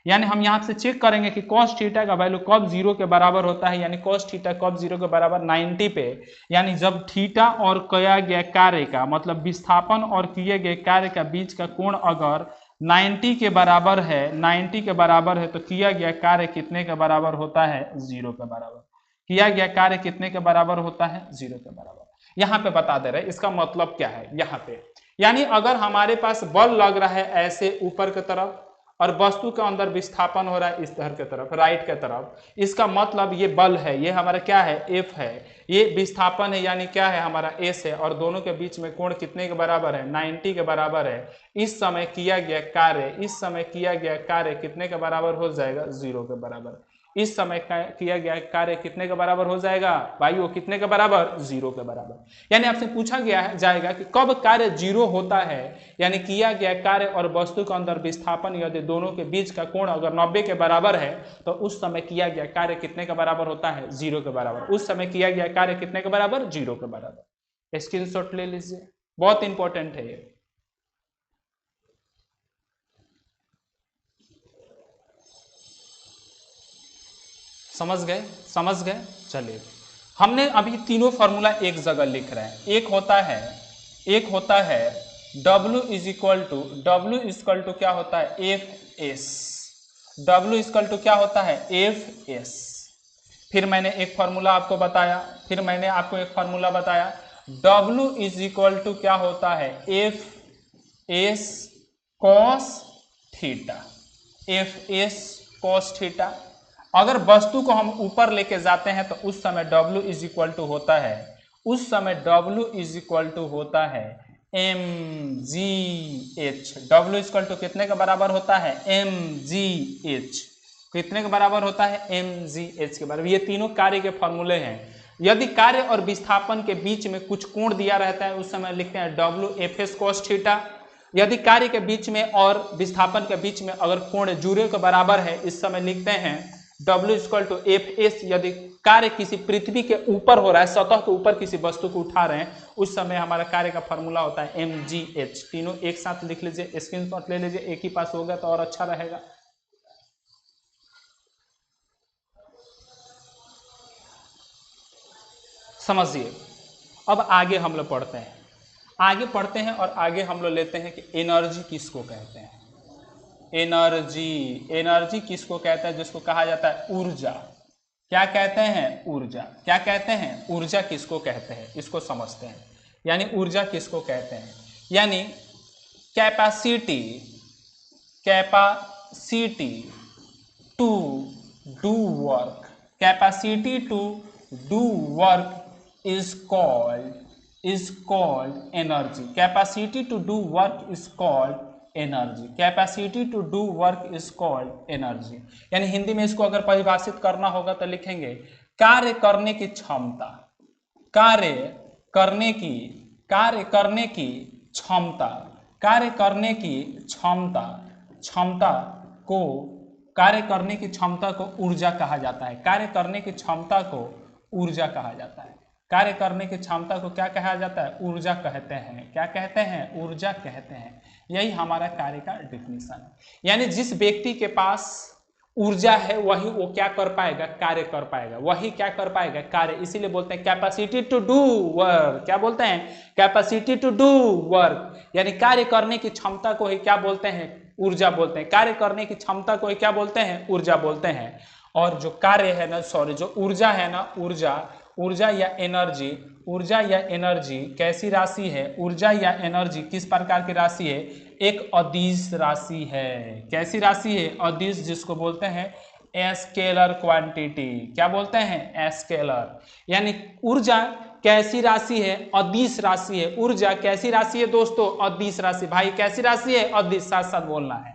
यानी हम यहाँ से चेक करेंगे कि cos थीटा का वैल्यू कब 0 के बराबर होता है, यानी cos थीटा कब 0 के बराबर 90 पे, यानी जब थीटा और किया गया कार्य का मतलब विस्थापन और किए गए कार्य का बीच का कोण अगर 90 के बराबर है, 90 के बराबर है, तो किया गया कार्य कितने के बराबर होता है, 0 के बराबर। किया गया कार्य कितने के बराबर होता है, 0 के बराबर। यहाँ पे बता दे रहे हैं इसका मतलब क्या है यहाँ पे, यानी अगर हमारे पास बल लग रहा है ऐसे ऊपर की तरफ और वस्तु के अंदर विस्थापन हो रहा है इस तरह की तरफ, राइट के तरफ, इसका मतलब ये बल है, ये हमारा क्या है, F है, ये विस्थापन है यानी क्या है हमारा S है, और दोनों के बीच में कोण कितने के बराबर है, 90 के बराबर है। इस समय किया गया कार्य कितने के बराबर हो जाएगा, 0 के बराबर। इस समय किया गया कार्य कितने के बराबर हो जाएगा भाई, वो कितने के बराबर, 0 के बराबर। यानी आपसे पूछा गया जाएगा कि कब कार्य 0 होता है, यानी किया गया कार्य और वस्तु के अंदर विस्थापन यदि दोनों के बीच का कोण अगर 90 के बराबर है, तो उस समय किया गया कार्य कितने के बराबर होता है, 0 के बराबर। उस समय किया गया कार्य कितने के बराबर, 0 के बराबर। स्क्रीनशॉट ले लीजिए, बहुत इंपॉर्टेंट है ये। समझ गए। चलिए, हमने अभी तीनों फॉर्मूला एक जगह लिख रहे हैं। एक होता है W इज इक्वल टू क्या होता है, Fs। W इक्वल टू क्या होता है, Fs। फिर मैंने एक फॉर्मूला आपको बताया, W इज इक्वल टू क्या होता है, Fs cos theta, Fs cos theta. अगर वस्तु को हम ऊपर लेके जाते हैं तो उस समय W इज इक्वल टू होता है mgh। W इक्वल टू कितने के बराबर होता है, mgh। कितने के बराबर होता है, mgh के बराबर। ये तीनों कार्य के फॉर्मूले हैं। यदि कार्य और विस्थापन के बीच में कुछ कोण दिया रहता है उस समय लिखते हैं WFS cos थीटा। यदि कार्य के बीच में और विस्थापन के बीच में अगर कोण 0 के बराबर है, इस समय लिखते हैं W इक्वल टू Fs। यदि कार्य किसी पृथ्वी के ऊपर हो रहा है, सतह के ऊपर किसी वस्तु को उठा रहे हैं, उस समय हमारा कार्य का फॉर्मूला होता है mgh। तीनों एक साथ लिख लीजिए, स्क्रीनशॉट ले लीजिए, एक ही पास होगा तो और अच्छा रहेगा। समझिए, अब आगे हम लोग पढ़ते हैं और आगे हम लोग लेते हैं कि एनर्जी किसको कहते हैं। एनर्जी किसको कहते हैं, जिसको कहा जाता है ऊर्जा। क्या कहते हैं, ऊर्जा किसको कहते हैं, इसको समझते हैं। यानी ऊर्जा किसको कहते हैं, यानी capacity to do work, capacity to do work is called energy। Capacity to do work is called energy. Capacity to do work is called energy. यानी हिंदी में इसको अगर परिभाषित करना होगा तो लिखेंगे कार्य करने की क्षमता, कार्य करने की क्षमता को ऊर्जा कहा जाता है। कार्य करने की क्षमता को ऊर्जा कहा जाता है। कार्य करने की क्षमता को क्या कहा जाता है, ऊर्जा कहते हैं। क्या कहते हैं, ऊर्जा कहते हैं। यही हमारा कार्य का डिफिनीशन है। यानी जिस व्यक्ति के पास ऊर्जा है वही वो क्या कर पाएगा, कार्य कर पाएगा। वही क्या कर पाएगा, कार्य। इसीलिए बोलते हैं कैपेसिटी टू डू वर्क। क्या बोलते हैं, कैपेसिटी टू डू वर्क। यानी कार्य करने की क्षमता को ही क्या बोलते हैं, ऊर्जा बोलते हैं। कार्य करने की क्षमता को ही क्या बोलते हैं, ऊर्जा बोलते हैं। और जो कार्य है ना, जो ऊर्जा है ना, ऊर्जा या एनर्जी कैसी राशि है, ऊर्जा या एनर्जी किस प्रकार की राशि है, एक अदिश राशि है। कैसी राशि है, अदिश, जिसको बोलते हैं स्केलर क्वांटिटी। क्या बोलते हैं, स्केलर। यानी ऊर्जा कैसी राशि है, अदिश राशि है। ऊर्जा कैसी राशि है दोस्तों, अदिश राशि। भाई कैसी राशि है, अदिश। साथ साथ बोलना है।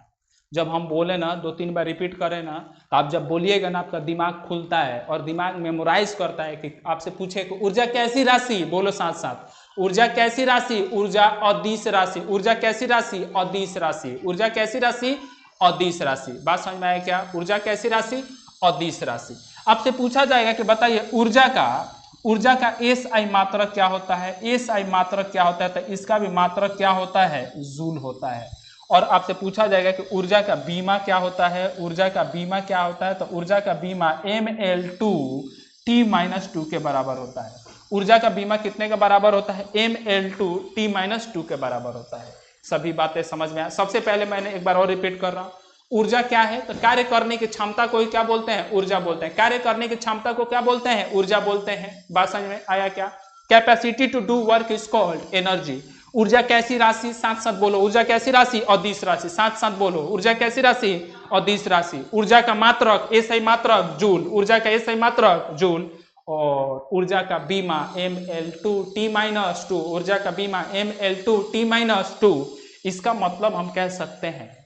जब हम बोले ना, 2-3 बार रिपीट करें ना, तो आप जब बोलिएगा ना आपका दिमाग खुलता है और दिमाग मेमोराइज करता है कि आपसे पूछे कि ऊर्जा कैसी राशि, बोलो साथ साथ, ऊर्जा कैसी राशि, ऊर्जा अदिश राशि। ऊर्जा कैसी राशि, अदिश राशि। ऊर्जा कैसी राशि, अदिश राशि। बात समझ में आया क्या, ऊर्जा कैसी राशि, अदिश राशि। आपसे पूछा जाएगा कि बताइए ऊर्जा का एसआई मात्रक क्या होता है। एसआई मात्रक क्या होता है, तो इसका भी मात्रक क्या होता है, जूल होता है। और आपसे पूछा जाएगा कि ऊर्जा का बीमा क्या होता है, ऊर्जा का बीमा क्या होता है, तो ऊर्जा का बीमा ml2t-2 के बराबर होता है। ऊर्जा का बीमा कितने के बराबर होता है? ml2t-2 के बराबर होता है। सभी बातें समझ में आए? सबसे पहले मैंने एक बार और रिपीट कर रहा हूं, ऊर्जा क्या है? तो कार्य करने की क्षमता को क्या बोलते हैं? ऊर्जा बोलते हैं। कार्य करने की क्षमता को क्या बोलते हैं? ऊर्जा बोलते हैं। बात समझ में आया क्या? Capacity to do work is called energy. ऊर्जा कैसी राशि? साथ साथ बोलो, ऊर्जा कैसी राशि? अदिश राशि। साथ साथ बोलो, ऊर्जा कैसी राशि? अदिश राशि। ऊर्जा का मात्रक एसआई मात्रक जूल, ऊर्जा का एसआई मात्रक जूल। और ऊर्जा का बीमा ml2t-2, ऊर्जा का बीमा ml2t-2। इसका मतलब हम कह सकते हैं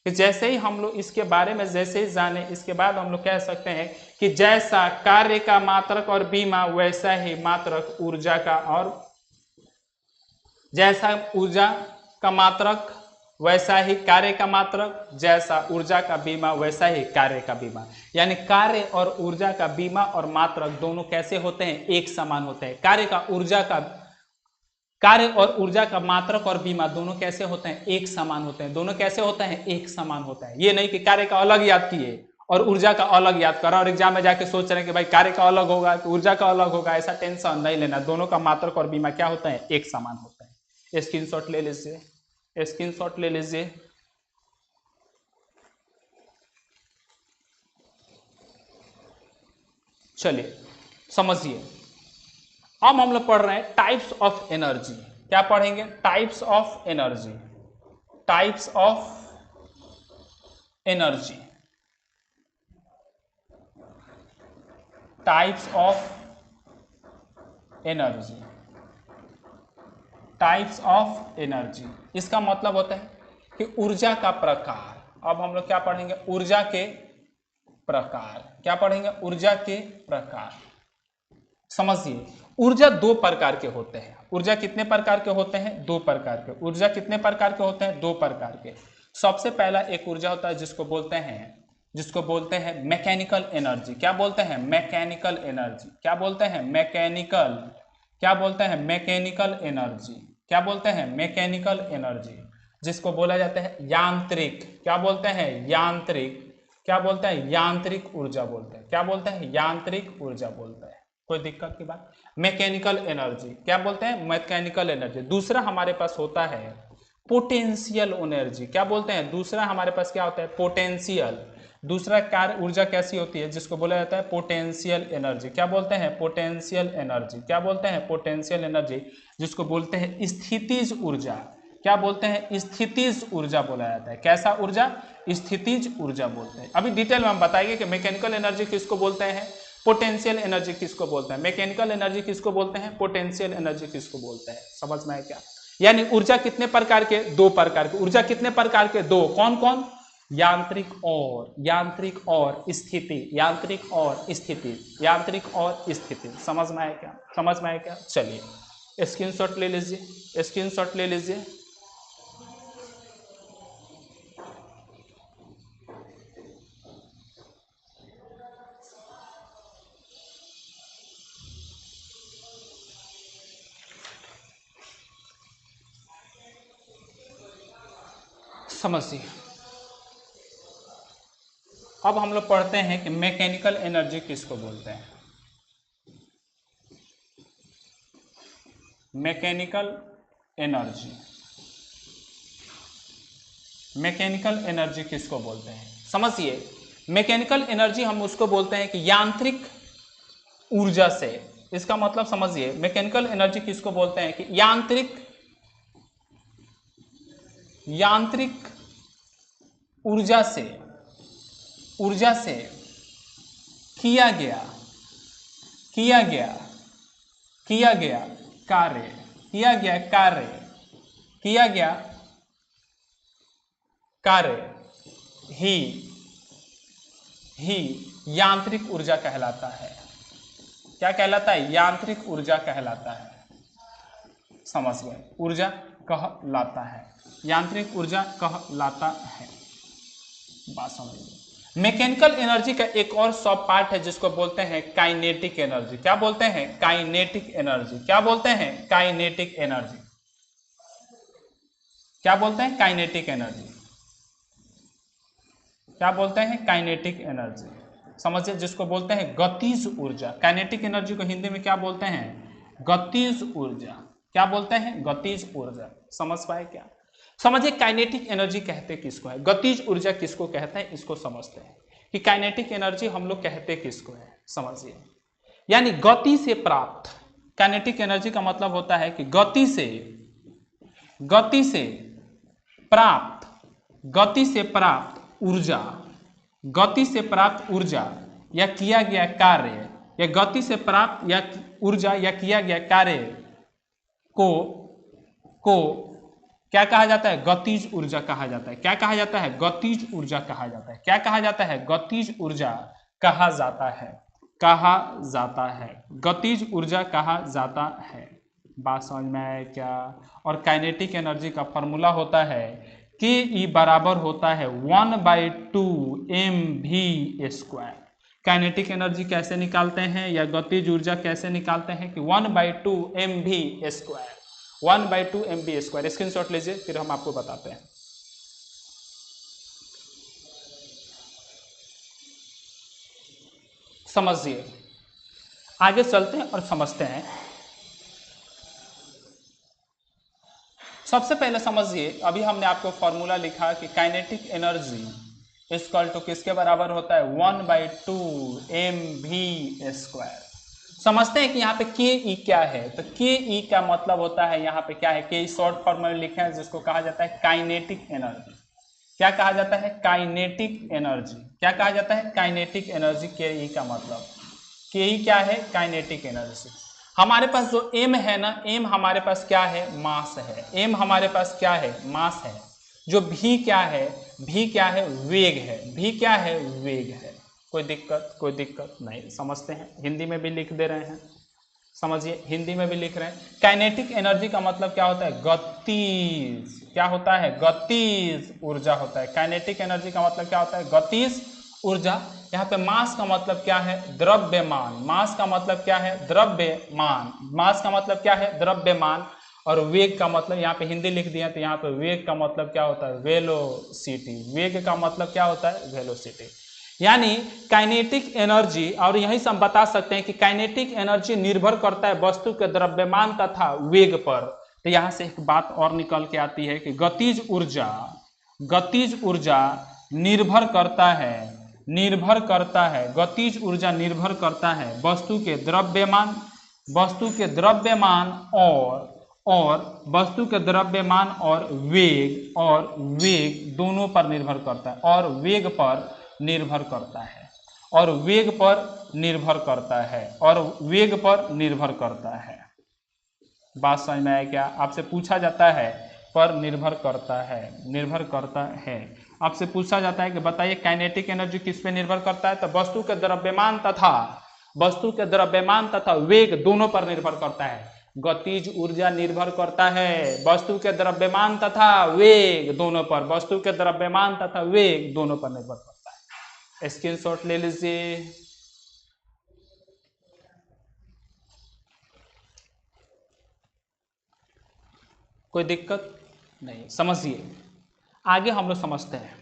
कि जैसे ही हम लोग इसके बारे में जैसे ही जाने, इसके बाद हम लोग कह सकते हैं कि जैसा कार्य का मात्रक और बीमा वैसा ही मात्रक ऊर्जा का, और जैसा ऊर्जा का मात्रक वैसा ही कार्य का मात्रक, जैसा ऊर्जा का बीमा वैसा ही कार्य का बीमा। यानी कार्य और ऊर्जा का बीमा और मात्रक दोनों कैसे होते हैं? एक समान होते हैं। कार्य और ऊर्जा का मात्रक और बीमा दोनों कैसे होते हैं? एक समान होते हैं। दोनों कैसे होते हैं? एक समान होता है। ये नहीं कि कार्य का अलग याद किए और ऊर्जा का अलग याद करा और एग्जाम में जाके सोच रहे हैं कि भाई कार्य का अलग होगा तो ऊर्जा का अलग होगा। ऐसा टेंशन नहीं लेना। दोनों का मात्रक और बीमा क्या होता है? एक समान होता है। स्क्रीनशॉट ले लीजिए, स्क्रीनशॉट ले लीजिए। चलिए समझिए, अब हम लोग पढ़ रहे हैं टाइप्स ऑफ एनर्जी। क्या पढ़ेंगे? Types of energy. Types of energy, types of energy, types of energy. इसका मतलब होता है कि ऊर्जा का प्रकार। अब हम लोग क्या पढ़ेंगे? ऊर्जा के प्रकार। क्या पढ़ेंगे? ऊर्जा के प्रकार। समझिए, ऊर्जा दो प्रकार के होते हैं। ऊर्जा कितने प्रकार के होते हैं? दो प्रकार के। ऊर्जा कितने प्रकार के होते हैं? दो प्रकार के। सबसे पहला एक ऊर्जा होता है जिसको बोलते हैं मैकेनिकल एनर्जी। क्या बोलते हैं? Mechanical energy. क्या बोलते हैं? मैकेनिकल। क्या बोलते हैं? Mechanical energy. क्या बोलते हैं? मैकेनिकल एनर्जी, जिसको बोला जाता है यांत्रिक। क्या बोलते हैं? यांत्रिक। क्या बोलते हैं? यांत्रिक ऊर्जा बोलते हैं। क्या बोलते हैं? यांत्रिक ऊर्जा बोलते हैं। कोई दिक्कत की बात? Mechanical energy. क्या बोलते हैं? Mechanical energy. दूसरा हमारे पास होता है पोटेंशियल एनर्जी। क्या बोलते हैं? दूसरा हमारे पास क्या होता है? पोटेंशियल। दूसरा कार्य ऊर्जा कैसी होती है? जिसको बोला जाता है पोटेंशियल एनर्जी। क्या बोलते हैं? Potential energy. क्या बोलते हैं? पोटेंशियल एनर्जी, जिसको बोलते हैं स्थितिज ऊर्जा। क्या बोलते हैं? स्थितिज ऊर्जा बोला जाता है। कैसा ऊर्जा? स्थितिज ऊर्जा बोलते हैं। अभी डिटेल में हम बताएंगे कि मैकेनिकल एनर्जी किसको बोलते हैं, पोटेंशियल एनर्जी किसको बोलते हैं। मैकेनिकल एनर्जी किसको बोलते हैं, पोटेंशियल एनर्जी किसको बोलते हैं। समझ में आया क्या? यानी ऊर्जा कितने प्रकार के? दो प्रकार के। ऊर्जा कितने प्रकार के? दो। कौन कौन? यांत्रिक और स्थिति। यांत्रिक और स्थिति। यांत्रिक और स्थिति। समझ में आया क्या? समझ में आया क्या? चलिए स्क्रीनशॉट ले लीजिए, स्क्रीनशॉट ले लीजिए। समझिए, अब हम लोग पढ़ते हैं कि मैकेनिकल एनर्जी किसको बोलते हैं। मैकेनिकल एनर्जी, मैकेनिकल एनर्जी किसको बोलते हैं? समझिए, मैकेनिकल एनर्जी हम उसको बोलते हैं कि यांत्रिक ऊर्जा से। इसका मतलब समझिए, मैकेनिकल एनर्जी किसको बोलते हैं कि यांत्रिक ऊर्जा से किया गया कार्य ही यांत्रिक ऊर्जा कहलाता है। क्या कहलाता है? यांत्रिक ऊर्जा कहलाता है। समझ गए? ऊर्जा कहलाता है, यांत्रिक ऊर्जा कहलाता है। बात समझिए। मैकेनिकल एनर्जी का एक और सब पार्ट है जिसको बोलते हैं काइनेटिक एनर्जी। क्या बोलते हैं? Kinetic energy. क्या बोलते हैं? Kinetic energy. क्या बोलते हैं? Kinetic energy. क्या बोलते हैं, काइनेटिक एनर्जी। समझिए, जिसको बोलते हैं गतिज ऊर्जा। काइनेटिक एनर्जी को हिंदी में क्या बोलते हैं, गतिज ऊर्जा। क्या बोलते हैं, गतिज ऊर्जा। समझ पाए क्या? समझिए काइनेटिक एनर्जी कहते किसको है, गतिज ऊर्जा किसको कहते हैं, इसको समझते हैं कि काइनेटिक एनर्जी हम लोग कहते किसको है। समझिए, यानी गति से प्राप्त, काइनेटिक एनर्जी का मतलब होता है कि गति से प्राप्त ऊर्जा, गति से प्राप्त ऊर्जा या किया गया कार्य, या गति से प्राप्त या ऊर्जा या किया गया कार्य को क्या कहा जाता है, गतिज ऊर्जा कहा जाता है। क्या कहा जाता है, गतिज ऊर्जा कहा जाता है। क्या कहा जाता है, गतिज ऊर्जा कहा जाता है, गतिज ऊर्जा कहा जाता है। बात समझ में आया क्या? और काइनेटिक एनर्जी का फॉर्मूला होता है के ई बराबर होता है 1/2 mv²। काइनेटिक एनर्जी कैसे निकालते हैं या गतिज ऊर्जा कैसे निकालते हैं कि 1/2 mv², 1/2 mv²। स्क्रीनशॉट लीजिए, फिर हम आपको बताते हैं। समझिए, आगे चलते हैं और समझते हैं। सबसे पहले समझिए, अभी हमने आपको फॉर्मूला लिखा कि काइनेटिक एनर्जी इक्वल टू किसके बराबर होता है, 1/2 mv²। समझते हैं कि यहाँ पे के ई क्या है। तो के ई का मतलब होता है यहाँ पे क्या है, के शॉर्ट फॉर्म में लिखे हैं जिसको कहा जाता है काइनेटिक एनर्जी। क्या कहा जाता है, काइनेटिक एनर्जी। क्या कहा जाता है, काइनेटिक एनर्जी। के ई का मतलब, के ई क्या है, काइनेटिक एनर्जी। हमारे पास जो एम है ना, एम हमारे पास क्या है, मास है। एम हमारे पास क्या है, मास है। जो भी क्या है, भी क्या है, वेग है। भी क्या है, वेग है। कोई दिक्कत नहीं। समझते हैं, हिंदी में भी लिख दे रहे हैं। समझिए, हिंदी में भी लिख रहे हैं। काइनेटिक एनर्जी का मतलब क्या होता है, गतिज। क्या होता है, गतिज ऊर्जा होता है। काइनेटिक एनर्जी का मतलब क्या होता है, गतिज ऊर्जा। यहाँ पे मास का मतलब क्या है, द्रव्यमान। मास का मतलब क्या है, द्रव्यमान। मास का मतलब क्या है, द्रव्यमान। और वेग का मतलब यहाँ पे हिंदी लिख दिया, तो यहाँ पे वेग का मतलब क्या होता है, वेलोसिटी। वेग का मतलब क्या होता है, वेलोसिटी। यानी काइनेटिक एनर्जी, और यही से हम बता सकते हैं कि काइनेटिक एनर्जी निर्भर करता है वस्तु के द्रव्यमान तथा वेग पर। तो यहाँ से एक बात और निकल के आती है कि गतिज ऊर्जा निर्भर करता है, गतिज ऊर्जा निर्भर करता है वस्तु के द्रव्यमान और वेग दोनों पर निर्भर करता है, और वेग पर निर्भर करता है, बात समझ में आया क्या? आपसे पूछा जाता है पर निर्भर करता है। आपसे पूछा जाता है कि बताइए काइनेटिक एनर्जी किस पे निर्भर करता है, तो वस्तु के द्रव्यमान तथा वेग दोनों पर निर्भर करता है। गतिज ऊर्जा निर्भर करता है वस्तु के द्रव्यमान तथा वेग दोनों पर, निर्भर करता है। स्क्रीनशॉट ले लीजिए। कोई दिक्कत नहीं। समझिए, आगे हम लोग समझते हैं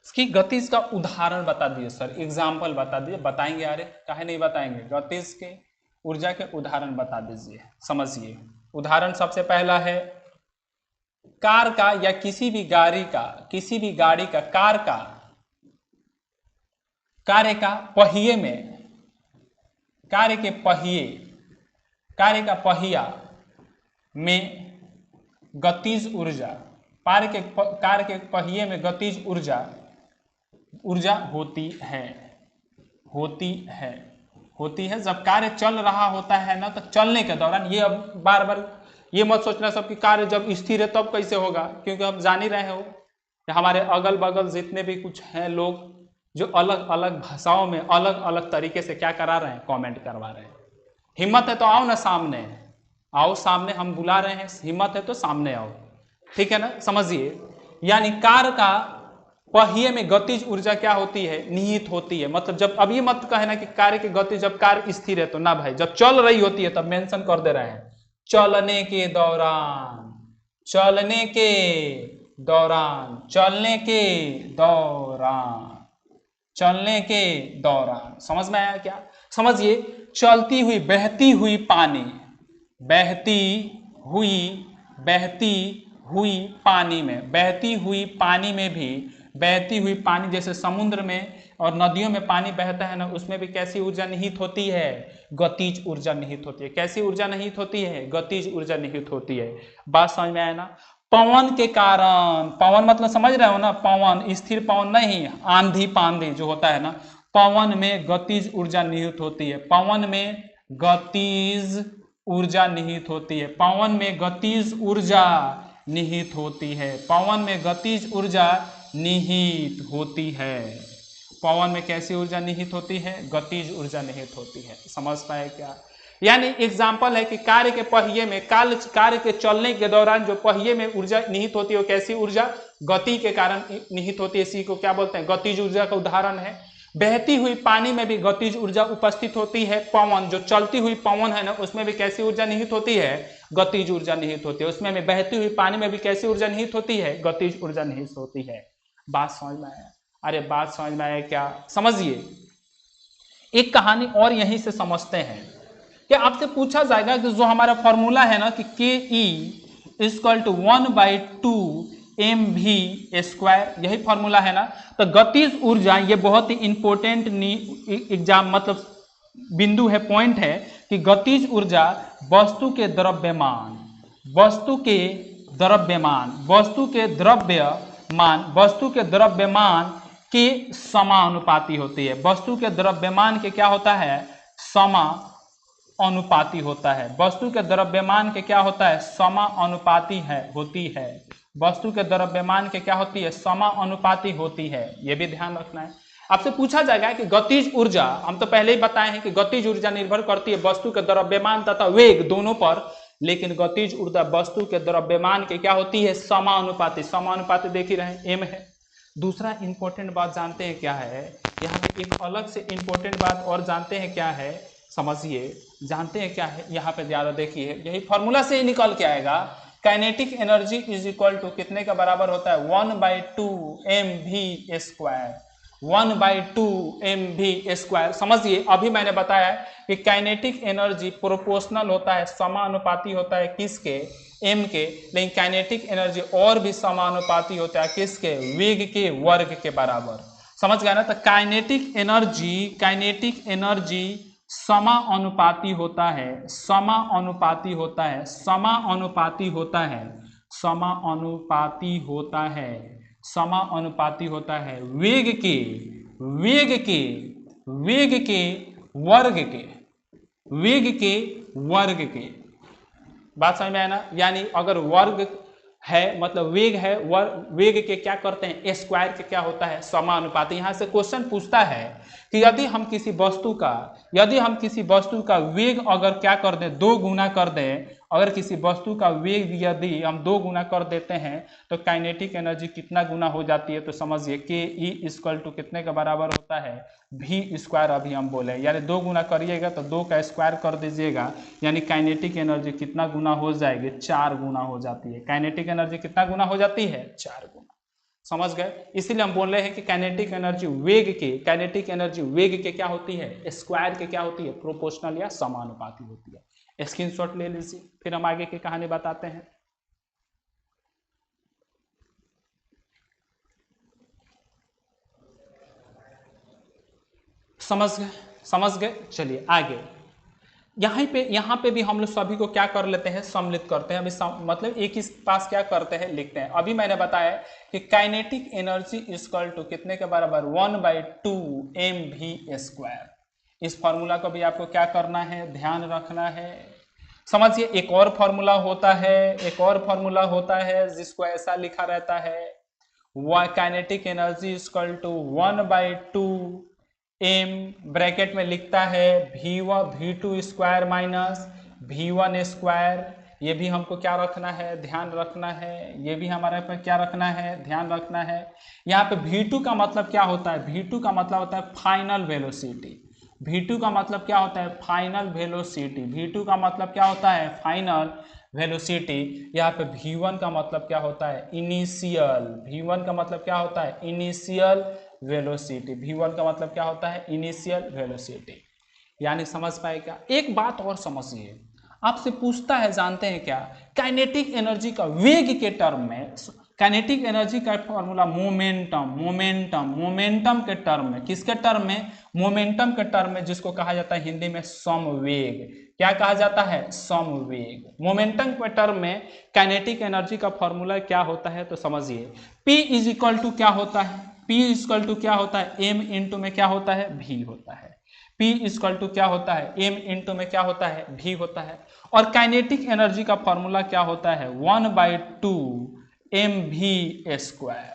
इसकी गतिज का उदाहरण बता दिए सर, एग्जाम्पल बता दिए। बताएंगे, अरे काहे नहीं बताएंगे, गतिज के ऊर्जा के उदाहरण बता दीजिए। समझिए, उदाहरण सबसे पहला है कार का या किसी भी गाड़ी का कार्य का पहिए में, कार्य का पहिया में गतिज ऊर्जा, कार्य के पहिए में गतिज ऊर्जा होती है जब कार्य चल रहा होता है ना, तो चलने के दौरान, ये अब बार बार ये मत सोचना सब कि कार्य जब स्थिर है तब कैसे होगा, क्योंकि आप जान ही रहे हो हमारे अगल बगल जितने भी कुछ हैं लोग जो अलग अलग भाषाओं में अलग अलग तरीके से क्या करा रहे हैं, कमेंट करवा रहे हैं। हिम्मत है तो आओ ना सामने, सामने हम बुला रहे हैं, हिम्मत है तो सामने आओ, ठीक है ना। समझिए, यानी कार का पहिए में गतिज ऊर्जा क्या होती है, निहित होती है। मतलब जब, अब ये मत कहना कि कार्य की गति जब कार्य स्थिर है तो ना भाई, जब चल रही होती है तब मेंशन कर दे रहे हैं, चलने के दौरान, चलने के दौरान, चलने के दौरान। समझ में आया क्या? समझिए, चलती हुई, बहती हुई पानी, बहती हुई पानी में, बहती हुई पानी में भी, बहती हुई पानी जैसे समुद्र में और नदियों में पानी बहता है ना, उसमें भी कैसी ऊर्जा निहित होती है? गतिज ऊर्जा निहित होती है। कैसी ऊर्जा निहित होती है? गतिज ऊर्जा निहित होती है। बात समझ में आया ना? पवन के कारण, पवन मतलब समझ रहे हो ना, पवन स्थिर पवन नहीं, आंधी पांधी जो होता है ना, पवन में गतिज ऊर्जा निहित होती है। पवन में गतिज ऊर्जा निहित होती है। पवन में गतिज ऊर्जा निहित होती है। पवन में गतिज ऊर्जा निहित होती है। पवन में कैसी ऊर्जा निहित होती है? गतिज ऊर्जा निहित होती है। समझ पाए क्या? यानी एग्जाम्पल है कि कार्य के पहिए में, कार्य के चलने के दौरान जो पहिए में ऊर्जा निहित होती है वो कैसी ऊर्जा? गति के कारण निहित होती है। इसी को क्या बोलते हैं? गतिज ऊर्जा का उदाहरण है। बहती हुई पानी में भी गतिज ऊर्जा उपस्थित होती है। पवन, जो चलती हुई पवन है ना, उसमें भी कैसी ऊर्जा निहित होती है? गतिज ऊर्जा निहित होती है। उसमें बहती हुई पानी में भी कैसी ऊर्जा निहित होती है? गतिज ऊर्जा निहित होती है। बात समझ में आया? अरे बात समझ में आया क्या? समझिए, एक कहानी और यहीं से समझते हैं कि आपसे पूछा जाएगा कि जो हमारा फॉर्मूला है ना कि KE इक्वल टू 1/2 mv², यही फॉर्मूला है ना। तो गतिज ऊर्जा, ये बहुत ही इंपॉर्टेंट एग्जाम मतलब बिंदु है, पॉइंट है कि गतिज ऊर्जा वस्तु के द्रव्यमान, वस्तु के द्रव्यमान, वस्तु के द्रव्यमान, वस्तु के द्रव्यमान के समानुपाती होती है। वस्तु के द्रव्यमान के क्या होता है? समानुपाती होता है। वस्तु के द्रव्यमान के क्या होता है? समानुपाती है, होती है। वस्तु के द्रव्यमान के क्या होती है? समानुपाती होती है। यह भी ध्यान रखना है। आपसे पूछा जाएगा कि गतिज ऊर्जा, हम तो पहले ही बताए हैं कि गतिज ऊर्जा निर्भर करती है वस्तु के द्रव्यमान तथा वेग दोनों पर, लेकिन गतिज ऊर्जा वस्तु के द्रव्यमान के क्या होती है? समानुपाती। समानुपाती देख ही रहे, m है। दूसरा इंपॉर्टेंट बात जानते हैं क्या है? यहाँ पे एक अलग से इंपॉर्टेंट बात और जानते हैं क्या है? समझिए, जानते हैं क्या है? यहाँ पे ज्यादा देखिए, यही फॉर्मूला से ही निकल के आएगा। Kinetic energy is equal to कितने का बराबर होता है? 1/2 mv²। 1/2 mv²। समझिए, अभी मैंने बताया कि काइनेटिक एनर्जी प्रोपोर्शनल होता है, समानुपाती होता है किसके? m के। लेकिन काइनेटिक एनर्जी और भी समानुपाती होता है किसके? वेग के वर्ग के बराबर। समझ गया ना? तो काइनेटिक एनर्जी समानुपाती होता है, समानुपाती होता है, समानुपाती होता है, समानुपाती होता है, समानुपाती होता है वेग के, वेग के, वेग के वर्ग के, वेग के वर्ग के। बात समझ में आया ना? यानी अगर वर्ग है मतलब वेग है, वेग के क्या करते हैं? स्क्वायर के क्या होता है? समानुपाती। यहां से क्वेश्चन पूछता है कि यदि हम किसी वस्तु का वेग अगर क्या कर दें? 2 गुना कर दें। अगर किसी वस्तु का वेग यदि हम 2 गुना कर देते हैं तो काइनेटिक एनर्जी कितना गुना हो जाती है? तो समझिए KE इक्वल टू कितने के बराबर होता है? v²। अभी हम बोले यानी 2 गुना करिएगा तो 2 का स्क्वायर कर दीजिएगा, यानी काइनेटिक एनर्जी कितना गुना हो जाएगी? 4 गुना हो जाती है। काइनेटिक एनर्जी कितना गुना हो जाती है? 4 गुना। समझ गए? इसीलिए हम बोल रहे हैं कि काइनेटिक एनर्जी वेग के क्या होती है? स्क्वायर के क्या होती है? प्रोपोर्शनल या समानुपाती होती है। स्क्रीनशॉट ले लीजिए, फिर हम आगे की कहानी बताते हैं। समझ गए? चलिए आगे। यहाँ पे भी हम लोग सभी को क्या कर लेते हैं? सम्मिलित करते हैं। अभी मतलब एक ही पास क्या करते हैं? लिखते हैं। अभी मैंने बताया कि काइनेटिक एनर्जी इक्वल टू कितने के बराबर? 1/2 mv²। इस फॉर्मूला को भी आपको क्या करना है? ध्यान रखना है। समझिए, एक और फॉर्मूला होता है, जिसको ऐसा लिखा रहता है, kinetic energy equal to 1/2 m bracket में लिखता है v2² माइनस v1²। ये भी हमको क्या रखना है? ध्यान रखना है। ये भी हमारे पे क्या रखना है? ध्यान रखना है। यहाँ पे v2 का मतलब क्या होता है? v2 का मतलब होता है फाइनल वेलोसिटी। v2 का मतलब क्या होता है? Final velocity. v2 का मतलब क्या होता है? Final velocity. यहाँ पे v1 का मतलब क्या होता है, इनिशियल। v1 का मतलब क्या होता है, इनिशियल वेलोसिटी। v1 का मतलब क्या होता है, इनिशियल वेलोसिटी। यानी समझ पाए क्या। एक बात और समझिए, आपसे पूछता है, जानते हैं क्या, काइनेटिक एनर्जी का वेग के टर्म में, काइनेटिक एनर्जी का फॉर्मूला मोमेंटम, मोमेंटम, मोमेंटम के टर्म में, किसके टर्म में, मोमेंटम के टर्म में, जिसको कहा जाता है हिंदी में समवेग। क्या कहा जाता है, समवेग। मोमेंटम के टर्म में काइनेटिक एनर्जी का फॉर्मूला क्या होता है, तो समझिए, P इज इक्वल टू क्या होता है, P इज इक्वल टू क्या होता है, m इंटू में क्या होता है, v होता है। P इक्वल टू क्या होता है, m इंटू में क्या होता है, v होता है। और काइनेटिक एनर्जी का फॉर्मूला क्या होता है, 1/2 mv स्क्वायर।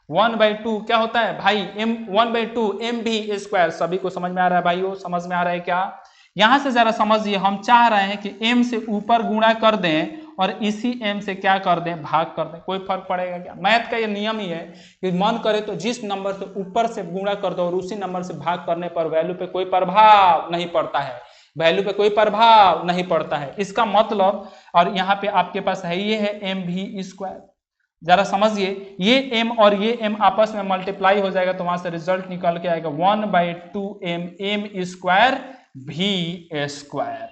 1/2 क्या होता है भाई, 1/2 mv स्क्वायर। सभी को समझ में आ रहा है भाइयों, समझ में आ रहा है क्या। यहां से जरा समझिए, हम चाह रहे हैं कि m से ऊपर गुणा कर दें और इसी m से क्या कर दें, भाग कर दें। कोई फर्क पड़ेगा क्या, मैथ का ये नियम ही है कि मन करे तो जिस नंबर से ऊपर से गुणा कर दो और उसी नंबर से भाग करने पर वैल्यू पे कोई प्रभाव नहीं पड़ता है, वैल्यू पे कोई प्रभाव नहीं पड़ता है, इसका मतलब। और यहाँ पे आपके पास है, ये है mv स्क्वायर। जरा समझिए, ये m और ये m आपस में मल्टीप्लाई हो जाएगा तो वहां से रिजल्ट निकल के आएगा 1/2 m square v square.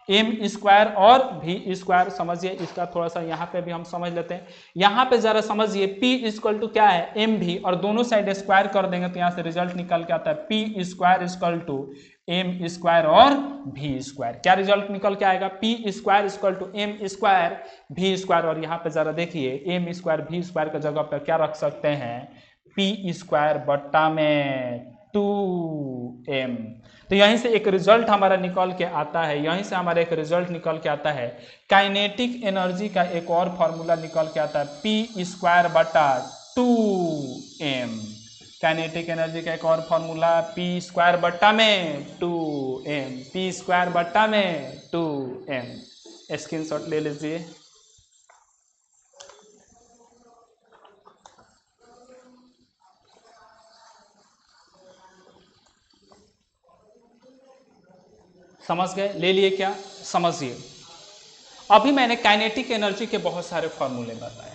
m square और v स्क्वायर, समझिए इसका थोड़ा सा यहाँ पे भी हम समझ लेते हैं। यहाँ पे जरा समझिए, p इक्वल टू क्या है, mv, और दोनों साइड स्क्वायर कर देंगे तो यहाँ से रिजल्ट निकल के आता है p square equal to m square और v स्क्वायर। क्या रिजल्ट निकल के आएगा, p square equal to m square v square. और यहाँ पे जरा देखिए, m स्क्वायर v स्क्वायर की जगह पर क्या रख सकते हैं, p स्क्वायर बट्टा में 2m। तो यहीं से एक रिजल्ट हमारा निकल के आता है, यहीं से हमारा एक रिजल्ट निकल के आता है। काइनेटिक एनर्जी का एक और फॉर्मूला निकल के आता है, p स्क्वायर बटा 2m। काइनेटिक एनर्जी का एक और फॉर्मूला, p स्क्वायर बट्टा में 2m, p स्क्वायर बट्टा में 2m। स्क्रीनशॉट ले लीजिए। समझ गए, ले लिए क्या, समझिए। अभी मैंने काइनेटिक एनर्जी के बहुत सारे फॉर्मूले बताए।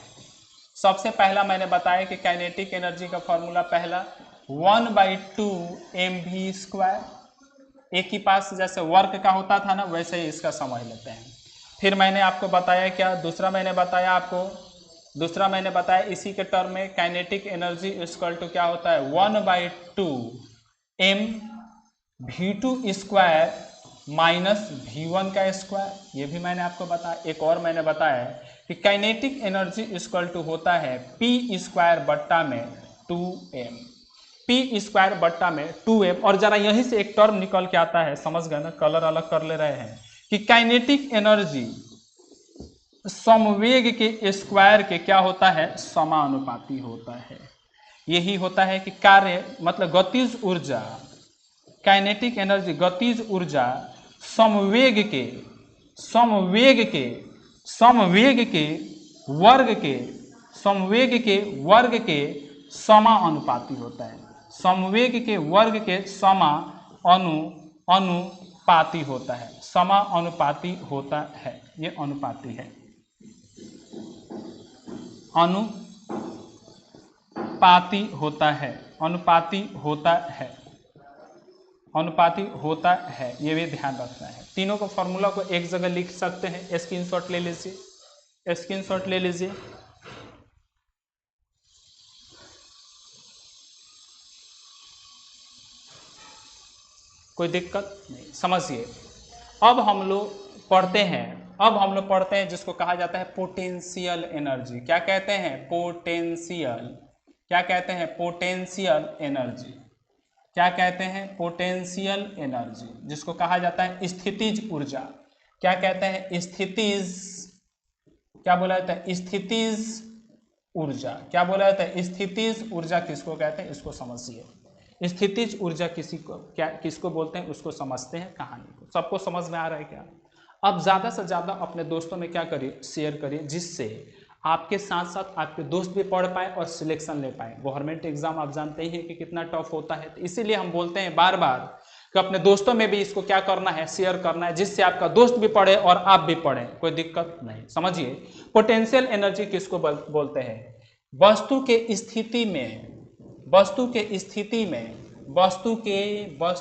सबसे पहला मैंने बताया कि काइनेटिक एनर्जी का फॉर्मूला पहला 1/2 mv स्क्वायर। एक ही पास जैसे वर्क का होता था ना, वैसे ही इसका समझ लेते हैं। फिर मैंने आपको बताया क्या, दूसरा मैंने बताया इसी के टर्म में काइनेटिक एनर्जी इक्वल टू क्या होता है, 1/2 m v2 square minus v1 का स्क्वायर। ये भी मैंने आपको बताया। एक और मैंने बताया कि काइनेटिक एनर्जी इक्वल टू होता है p स्क्वायर बट्टा में 2m, p स्क्वायर बट्टा में 2m। और जरा यहीं से एक टर्म निकल के आता है, समझ गए ना, कलर अलग कर ले रहे हैं, कि काइनेटिक एनर्जी समवेग के स्क्वायर के क्या होता है, समानुपाती होता है। यही होता है कि कार्य मतलब गतिज ऊर्जा, काइनेटिक एनर्जी गतिज ऊर्जा समवेग के वर्ग के समानुपाती होता है। समवेग के वर्ग के अनुपाती होता है, समानुपाती होता है। ये अनुपाती है, अनुपाती होता है, अनुपाती होता है। ये भी ध्यान रखना है। तीनों को फॉर्मूला को एक जगह लिख सकते हैं, स्क्रीनशॉट ले लीजिए। कोई दिक्कत नहीं, समझिए। अब हम लोग पढ़ते हैं जिसको कहा जाता है पोटेंशियल एनर्जी। क्या कहते हैं, पोटेंशियल। क्या कहते हैं, पोटेंशियल एनर्जी। क्या कहते हैं, पोटेंशियल एनर्जी, जिसको कहा जाता है स्थितिज ऊर्जा। क्या कहते हैं, स्थितिज, क्या बोला जाता है, स्थितिज ऊर्जा। क्या बोला जाता है, स्थितिज ऊर्जा किसको कहते हैं, इसको समझिए। स्थितिज ऊर्जा किसको बोलते हैं, उसको समझते हैं, कहानी को। सबको समझ में आ रहा है क्या। अब ज़्यादा से ज़्यादा अपने दोस्तों में क्या करिए, शेयर करिए, जिससे आपके साथ साथ आपके दोस्त भी पढ़ पाए और सिलेक्शन ले पाए। गवर्नमेंट एग्जाम आप जानते ही हैं कि कितना टफ होता है, तो इसीलिए हम बोलते हैं बार बार कि अपने दोस्तों में भी इसको क्या करना है, शेयर करना है, जिससे आपका दोस्त भी पढ़े और आप भी पढ़ें, कोई दिक्कत नहीं। समझिए पोटेंशियल एनर्जी किसको बोलते हैं? वस्तु के स्थिति में, वस्तु के स्थिति में, वस्तु के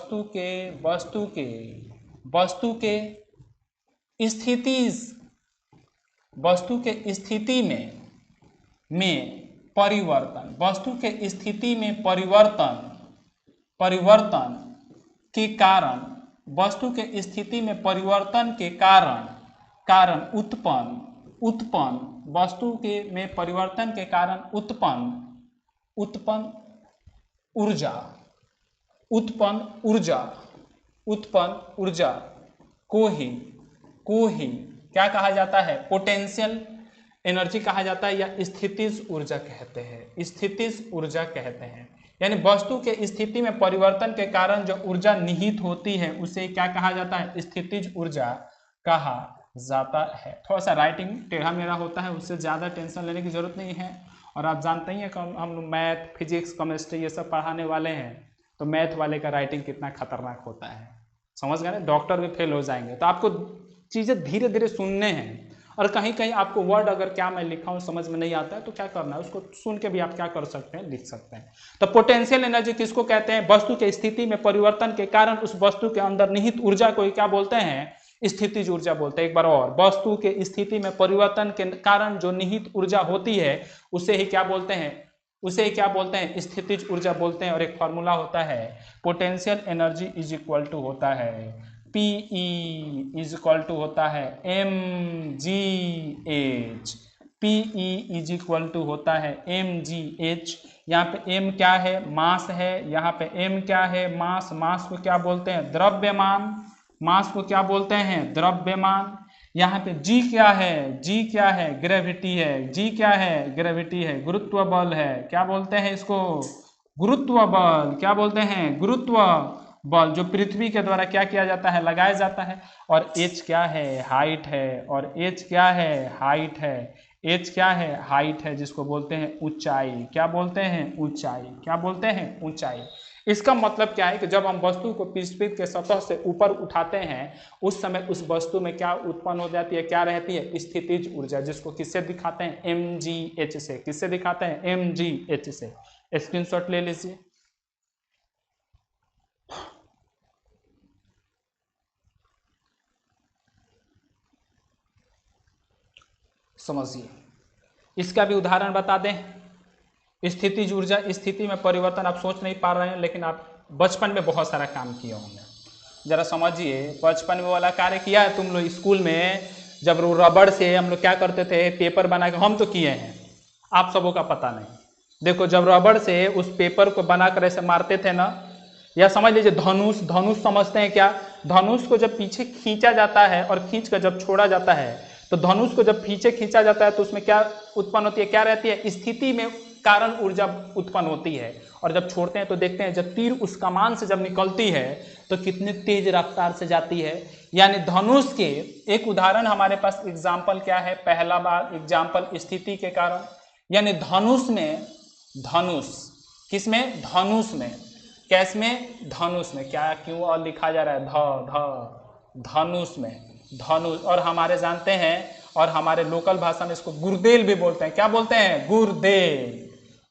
स्थिति में परिवर्तन, वस्तु के स्थिति में परिवर्तन के कारण, वस्तु के स्थिति में परिवर्तन के कारण उत्पन्न वस्तु के में परिवर्तन के कारण उत्पन्न ऊर्जा को ही क्या कहा जाता है? पोटेंशियल एनर्जी कहा जाता है, या स्थितिज ऊर्जा कहते हैं, स्थितिज ऊर्जा कहते हैं। यानी वस्तु के स्थिति में परिवर्तन के कारण जो ऊर्जा निहित होती है उसे क्या कहा जाता है? स्थितिज ऊर्जा कहा जाता है। थोड़ा सा राइटिंग टेढ़ा मेढ़ा होता है, उससे ज़्यादा टेंशन लेने की जरूरत नहीं है। और आप जानते ही हैं कि हम लोग मैथ, फिजिक्स, केमिस्ट्री ये सब पढ़ाने वाले हैं, तो मैथ वाले का राइटिंग कितना खतरनाक होता है, समझ गए ना? डॉक्टर भी फेल हो जाएंगे। तो आपको चीज़ें धीरे धीरे सुनने हैं, और कहीं कहीं आपको वर्ड अगर क्या मैं लिखा हूँ समझ में नहीं आता है तो क्या करना है, उसको सुन के भी आप क्या कर सकते हैं, लिख सकते हैं। तो पोटेंशियल एनर्जी किसको कहते हैं? वस्तु के स्थिति में परिवर्तन के कारण उस वस्तु के अंदर निहित ऊर्जा को क्या बोलते हैं? स्थितिज ऊर्जा बोलते हैं। एक बार और, वस्तु के स्थिति में परिवर्तन के कारण जो निहित ऊर्जा होती है उसे ही क्या बोलते हैं? उसे क्या बोलते हैं? स्थितिज ऊर्जा बोलते हैं। और एक फॉर्मूला होता है, potential energy is equal to होता है PE इज इक्वल टू होता है mgh, PE is equal to होता है mgh। यहाँ पे m क्या है? मास है। यहाँ पे m क्या है? मास। मास को क्या बोलते हैं? द्रव्यमान। मास को क्या बोलते हैं? द्रव्यमान। यहाँ पे g क्या है? g क्या है? ग्रेविटी है। g क्या है? ग्रेविटी है, गुरुत्व बल है। क्या बोलते हैं इसको? गुरुत्व बल। क्या बोलते हैं? गुरुत्व बल, जो पृथ्वी के द्वारा क्या किया जाता है? लगाया जाता है। और h क्या है? हाइट है। और h क्या है? हाइट है। h क्या है? हाइट है, जिसको बोलते हैं ऊंचाई। क्या बोलते हैं? ऊंचाई। क्या बोलते हैं? ऊंचाई। इसका मतलब क्या है कि जब हम वस्तु को पृथ्वी के सतह से ऊपर उठाते हैं उस समय उस वस्तु में क्या उत्पन्न हो जाती है? क्या रहती है? स्थितिज ऊर्जा, जिसको किससे दिखाते हैं? mgh से। किससे दिखाते हैं? mgh से। स्क्रीनशॉट ले लीजिए। समझिए, इसका भी उदाहरण बता दें। स्थितिज ऊर्जा, स्थिति में परिवर्तन आप सोच नहीं पा रहे हैं, लेकिन आप बचपन में बहुत सारा काम किए होंगे। जरा समझिए, बचपन में वाला कार्य किया है तुम लोग स्कूल में? जब रबड़ से हम लोग क्या करते थे? पेपर बना के, हम तो किए हैं, आप सबों का पता नहीं। देखो, जब रबड़ से उस पेपर को बनाकर ऐसे मारते थे ना, या समझ लीजिए धनुष। धनुष समझते हैं क्या? धनुष को जब पीछे खींचा जाता है और खींच कर जब छोड़ा जाता है, तो धनुष को जब पीछे खींचा जाता है तो उसमें क्या उत्पन्न होती है? क्या रहती है? स्थिति में कारण ऊर्जा उत्पन्न होती है। और जब छोड़ते हैं तो देखते हैं जब तीर उस कमान से जब निकलती है तो कितनी तेज रफ्तार से जाती है। यानी धनुष के एक उदाहरण हमारे पास एग्जाम्पल क्या है? पहला बार एग्जाम्पल स्थिति के कारण। यानी धनुष में, धनुष किसमें? धनुष में। कैस में? धनुष में। क्या क्यों और लिखा जा रहा है? धनुष में, धनुष। और हमारे जानते हैं, और हमारे लोकल भाषा में इसको गुर्देल भी बोलते हैं। क्या बोलते हैं? गुर्देल।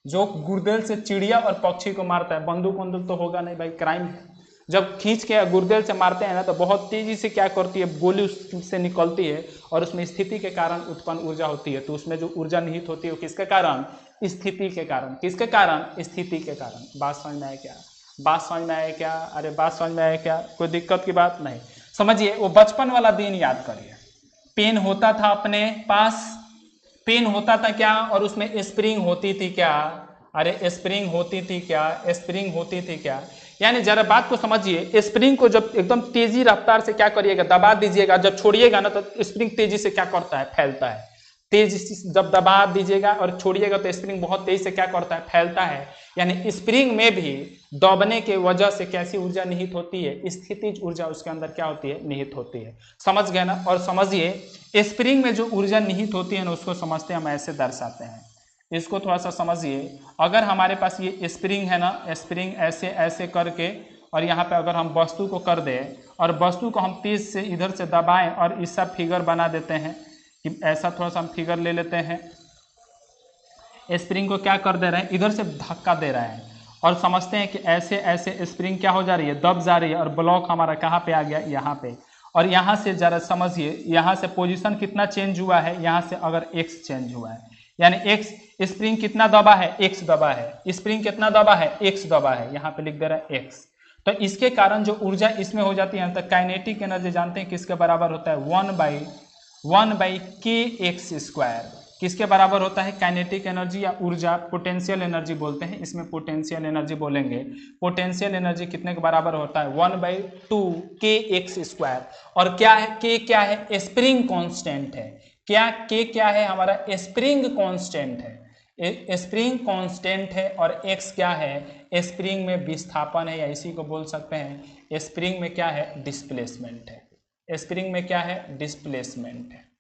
जो गुर्देल से चिड़िया और पक्षी को मारता है। बंदूक बंदूक तो होगा नहीं भाई, क्राइम है। जब खींच के गुर्देल से मारते हैं ना तो बहुत तेजी से क्या करती है? गोली उससे निकलती है और उसमें स्थिति के कारण उत्पन्न ऊर्जा होती है। तो उसमें जो ऊर्जा निहित होती है वो किसके कारण? स्थिति के कारण। किसके कारण? स्थिति के कारण। बात समझ में आया क्या? बात समझ में आया क्या? अरे बात समझ में आया क्या? कोई दिक्कत की बात नहीं। समझिए, वो बचपन वाला दिन याद करिए। पेन होता था अपने पास, पेन होता था क्या? और उसमें स्प्रिंग होती थी क्या? अरे स्प्रिंग होती थी क्या? स्प्रिंग होती थी क्या? यानी जरा बात को समझिए, स्प्रिंग को जब एकदम तेजी रफ्तार से क्या करिएगा? दबा दीजिएगा। जब छोड़िएगा ना तो स्प्रिंग तेजी से क्या करता है? फैलता है। तेज जब दबा दीजिएगा और छोड़िएगा तो स्प्रिंग बहुत तेज से क्या करता है? फैलता है। यानी स्प्रिंग में भी दबने के वजह से कैसी ऊर्जा निहित होती है? स्थितिज ऊर्जा उसके अंदर क्या होती है? निहित होती है। समझ गए ना? और समझिए, स्प्रिंग में जो ऊर्जा निहित होती है ना उसको समझते हैं हम ऐसे दर्शाते हैं। इसको थोड़ा सा समझिए। अगर हमारे पास ये स्प्रिंग है ना, स्प्रिंग ऐसे ऐसे करके और यहाँ पे अगर हम वस्तु को कर दें और वस्तु को हम तेज से इधर से दबाएं और इसका फिगर बना देते हैं कि ऐसा थोड़ा सा हम फिगर ले लेते हैं। स्प्रिंग को क्या कर दे रहे हैं, इधर से धक्का दे रहे हैं और समझते हैं कि ऐसे ऐसे स्प्रिंग क्या हो जा रही है, दब जा रही है और ब्लॉक हमारा कहाँ पे आ गया, यहाँ पे। और यहाँ से जरा समझिए, यहाँ से पोजीशन कितना चेंज हुआ है, यहाँ से अगर x चेंज हुआ है, यानी x स्प्रिंग कितना दबा है, x दबा है, स्प्रिंग कितना दबा है, x दबा है, यहाँ पे लिख दे रहा है x। तो इसके कारण जो ऊर्जा इसमें हो जाती है, तो काइनेटिक एनर्जी जानते हैं किसके बराबर होता है, 1/kx²। किसके बराबर होता है, काइनेटिक एनर्जी या ऊर्जा, पोटेंशियल एनर्जी बोलते हैं, इसमें पोटेंशियल एनर्जी बोलेंगे। पोटेंशियल एनर्जी कितने के बराबर होता है, 1/2kx²। और क्या है, k क्या है, स्प्रिंग कांस्टेंट है। क्या k क्या है, हमारा स्प्रिंग कांस्टेंट है, स्प्रिंग कांस्टेंट है। और x क्या है, स्प्रिंग में विस्थापन है, या इसी को बोल सकते हैं स्प्रिंग में क्या है, डिस्प्लेसमेंट है। स्प्रिंग में क्या है, डिस्प्लेसमेंट है।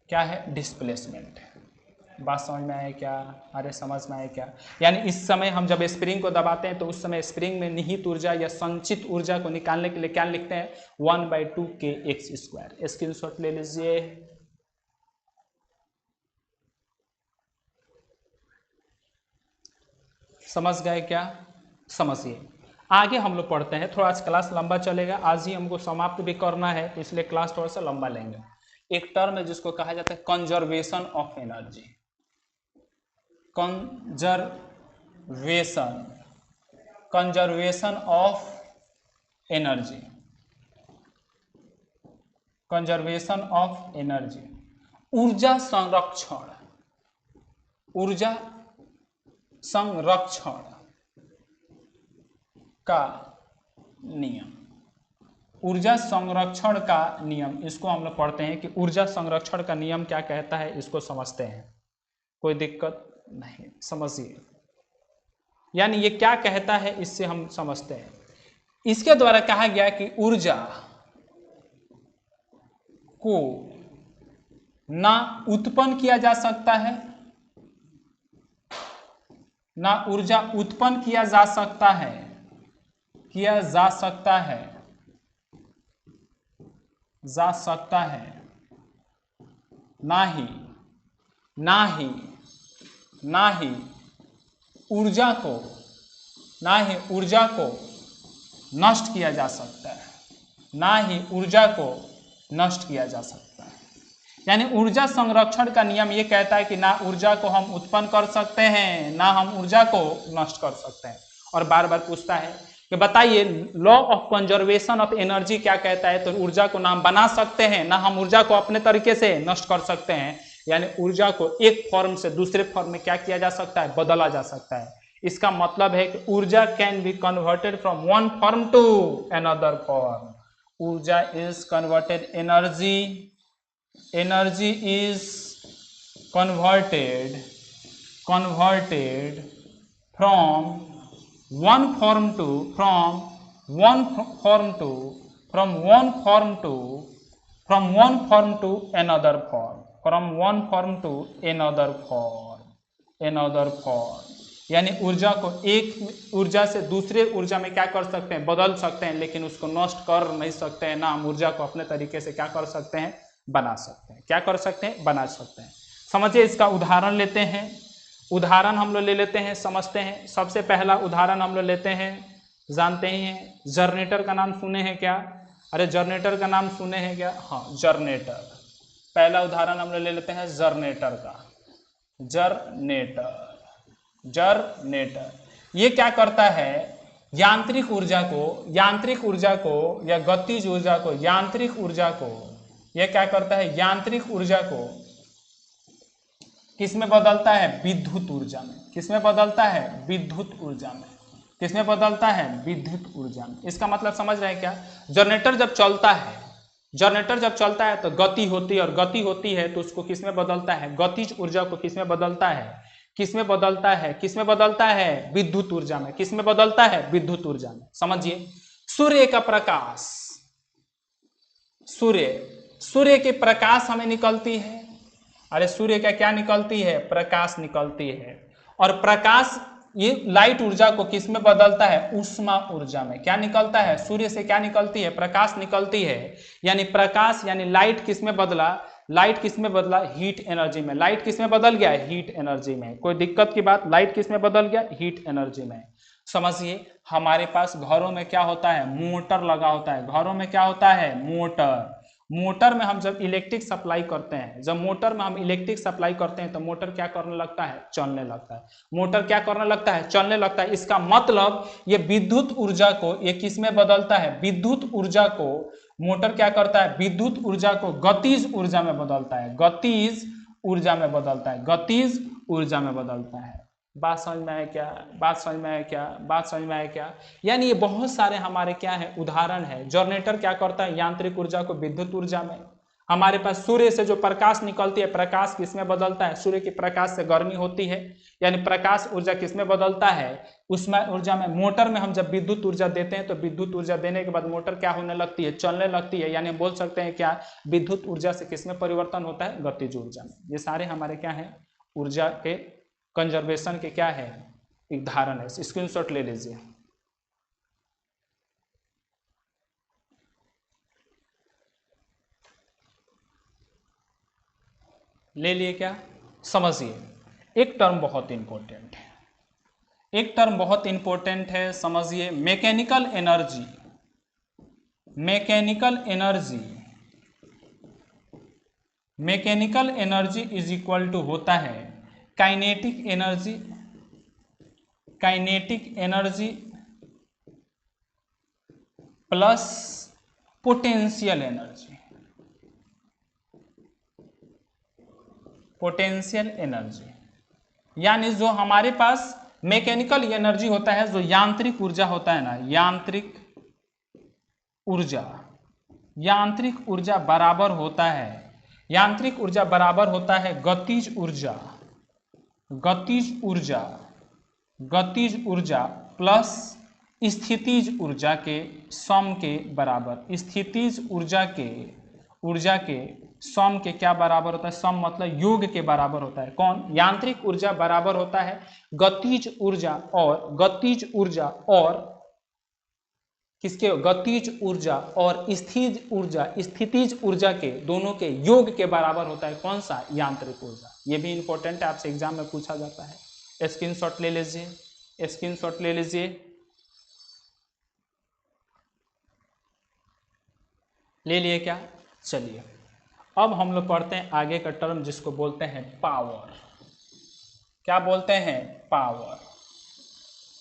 क्या है, डिस्प्लेसमेंट है। बात समझ में आए क्या, अरे समझ में आए क्या। यानी इस समय हम जब स्प्रिंग को दबाते हैं तो उस समय स्प्रिंग में निहित ऊर्जा या संचित ऊर्जा को निकालने के लिए क्या लिखते हैं, 1/2kx²। स्क्रीनशॉट ले लीजिए। समझ गए क्या, समझिए। आगे हम लोग पढ़ते हैं, थोड़ा आज क्लास लंबा चलेगा, आज ही हमको समाप्त भी करना है, तो इसलिए क्लास थोड़ा सा लंबा लेंगे। एक टर्म है जिसको कहा जाता है conservation of energy. Conservation of energy, conservation of energy, ऊर्जा संरक्षण, ऊर्जा संरक्षण का नियम, ऊर्जा संरक्षण का नियम, इसको हम लोग पढ़ते हैं कि ऊर्जा संरक्षण का नियम क्या कहता है, इसको समझते हैं, कोई दिक्कत नहीं, समझिए। यानी ये क्या कहता है, इससे हम समझते हैं। इसके द्वारा कहा गया कि ऊर्जा को ना उत्पन्न किया जा सकता है, ना ऊर्जा उत्पन्न किया जा सकता है, ना ही ऊर्जा को नष्ट किया जा सकता है, ना ही ऊर्जा को नष्ट किया जा सकता है। यानी ऊर्जा संरक्षण का नियम ये कहता है कि ना ऊर्जा को हम उत्पन्न कर सकते हैं, ना हम ऊर्जा को नष्ट कर सकते हैं। और बार बार पूछता है कि बताइए law of conservation of energy क्या कहता है, तो ऊर्जा को ना हम बना सकते हैं, ना हम ऊर्जा को अपने तरीके से नष्ट कर सकते हैं। यानी ऊर्जा को एक फॉर्म से दूसरे फॉर्म में क्या किया जा सकता है, बदला जा सकता है। इसका मतलब है कि ऊर्जा can be converted from one form to another form. ऊर्जा is converted, energy is converted from one form to another form। यानी ऊर्जा को एक ऊर्जा से दूसरे ऊर्जा में क्या कर सकते हैं, बदल सकते हैं, लेकिन उसको नष्ट कर नहीं सकते हैं। ना हम ऊर्जा को अपने तरीके से क्या कर सकते हैं, बना सकते हैं। क्या कर सकते हैं, बना सकते हैं। समझिए, इसका उदाहरण लेते हैं। उदाहरण हम लोग ले लेते हैं, समझते हैं। सबसे पहला उदाहरण हम लोग लेते हैं, जानते ही हैं, जनरेटर का नाम सुने हैं क्या, अरे जनरेटर का नाम सुने हैं क्या, हाँ जनरेटर। पहला उदाहरण हम लोग ले लेते हैं जनरेटर का। जनरेटर ये क्या करता है, यांत्रिक ऊर्जा को या गतिज ऊर्जा को, यांत्रिक ऊर्जा को यह क्या करता है, यांत्रिक ऊर्जा को किसमें बदलता है, विद्युत ऊर्जा में। किसमें बदलता है, विद्युत ऊर्जा में। किसमें बदलता है, विद्युत ऊर्जा में। इसका मतलब समझ रहे हैं क्या, जनरेटर जब चलता है तो गति होती है, और गति होती है तो उसको किसमें बदलता है, गतिज ऊर्जा को किसमें बदलता है, विद्युत ऊर्जा में। किसमें बदलता है, विद्युत ऊर्जा में। समझिए, सूर्य का प्रकाश, सूर्य की प्रकाश हमें निकलती है, अरे सूर्य का क्या निकलती है, प्रकाश निकलती है। और प्रकाश ये लाइट ऊर्जा को किस में बदलता है? ऊष्मा ऊर्जा में। क्या निकलता है? सूर्य से क्या निकलती है? प्रकाश निकलती है। यानी प्रकाश यानी लाइट किस में बदला? लाइट किस में बदला? हीट एनर्जी में। लाइट किस में बदल गया? हीट एनर्जी में। कोई दिक्कत की बात? लाइट किस में बदल गया? हीट एनर्जी में। समझिए, हमारे पास घरों में क्या होता है? मोटर लगा होता है। घरों में क्या होता है? मोटर। मोटर में हम जब इलेक्ट्रिक सप्लाई करते हैं, जब मोटर में हम इलेक्ट्रिक सप्लाई करते हैं तो मोटर क्या करने लगता है? चलने लगता है। मोटर क्या करने लगता है? चलने लगता है। इसका मतलब ये विद्युत ऊर्जा को ये किस में बदलता है? विद्युत ऊर्जा को मोटर क्या करता है? विद्युत ऊर्जा को गतिज ऊर्जा में बदलता है। गतिज ऊर्जा में बदलता है। गतिज ऊर्जा में बदलता है। बात समझ में आया क्या? बात समझ में आया क्या? बात समझ में आया क्या? यानी ये बहुत सारे हमारे क्या है? उदाहरण है। जनरेटर क्या करता है? यांत्रिक ऊर्जा को विद्युत ऊर्जा में। हमारे पास सूर्य से जो प्रकाश निकलती है, प्रकाश किसमें बदलता है? सूर्य के प्रकाश से गर्मी होती है, यानी प्रकाश ऊर्जा किसमें बदलता है? उसमें ऊर्जा में। मोटर में हम जब विद्युत ऊर्जा देते हैं तो विद्युत ऊर्जा देने के बाद मोटर क्या होने लगती है? चलने लगती है। यानी हम बोल सकते हैं क्या? विद्युत ऊर्जा से किसमें परिवर्तन होता है? गतिज ऊर्जा में। ये सारे हमारे क्या है? ऊर्जा के कंजर्वेशन के क्या है? एक धारण है। स्क्रीनशॉट ले लीजिए। ले लिए क्या? समझिए, एक टर्म बहुत इंपॉर्टेंट है। एक टर्म बहुत इंपॉर्टेंट है, समझिए। Mechanical energy. Mechanical energy. Mechanical energy is equal to होता है kinetic energy. Kinetic energy plus potential energy. Potential energy यानी जो हमारे पास मैकेनिकल एनर्जी होता है, जो यांत्रिक ऊर्जा होता है ना, यांत्रिक ऊर्जा। यांत्रिक ऊर्जा बराबर होता है, यांत्रिक ऊर्जा बराबर होता है गतिज ऊर्जा। गतिज ऊर्जा, गतिज ऊर्जा प्लस स्थितिज ऊर्जा के सम के बराबर। स्थितिज ऊर्जा के सम के क्या बराबर होता है? सम मतलब योग के बराबर होता है। कौन? यांत्रिक ऊर्जा बराबर होता है गतिज ऊर्जा और गतिज ऊर्जा और किसके? गतिज ऊर्जा और स्थितिज ऊर्जा, स्थितिज ऊर्जा के दोनों के योग के बराबर होता है। कौन सा? यांत्रिक ऊर्जा। ये भी इंपॉर्टेंट है, आपसे एग्जाम में पूछा जाता है। स्क्रीनशॉट ले लीजिए। स्क्रीनशॉट ले लीजिए। ले लिए क्या? चलिए, अब हम लोग पढ़ते हैं आगे का टर्म जिसको बोलते हैं पावर। क्या बोलते हैं? पावर।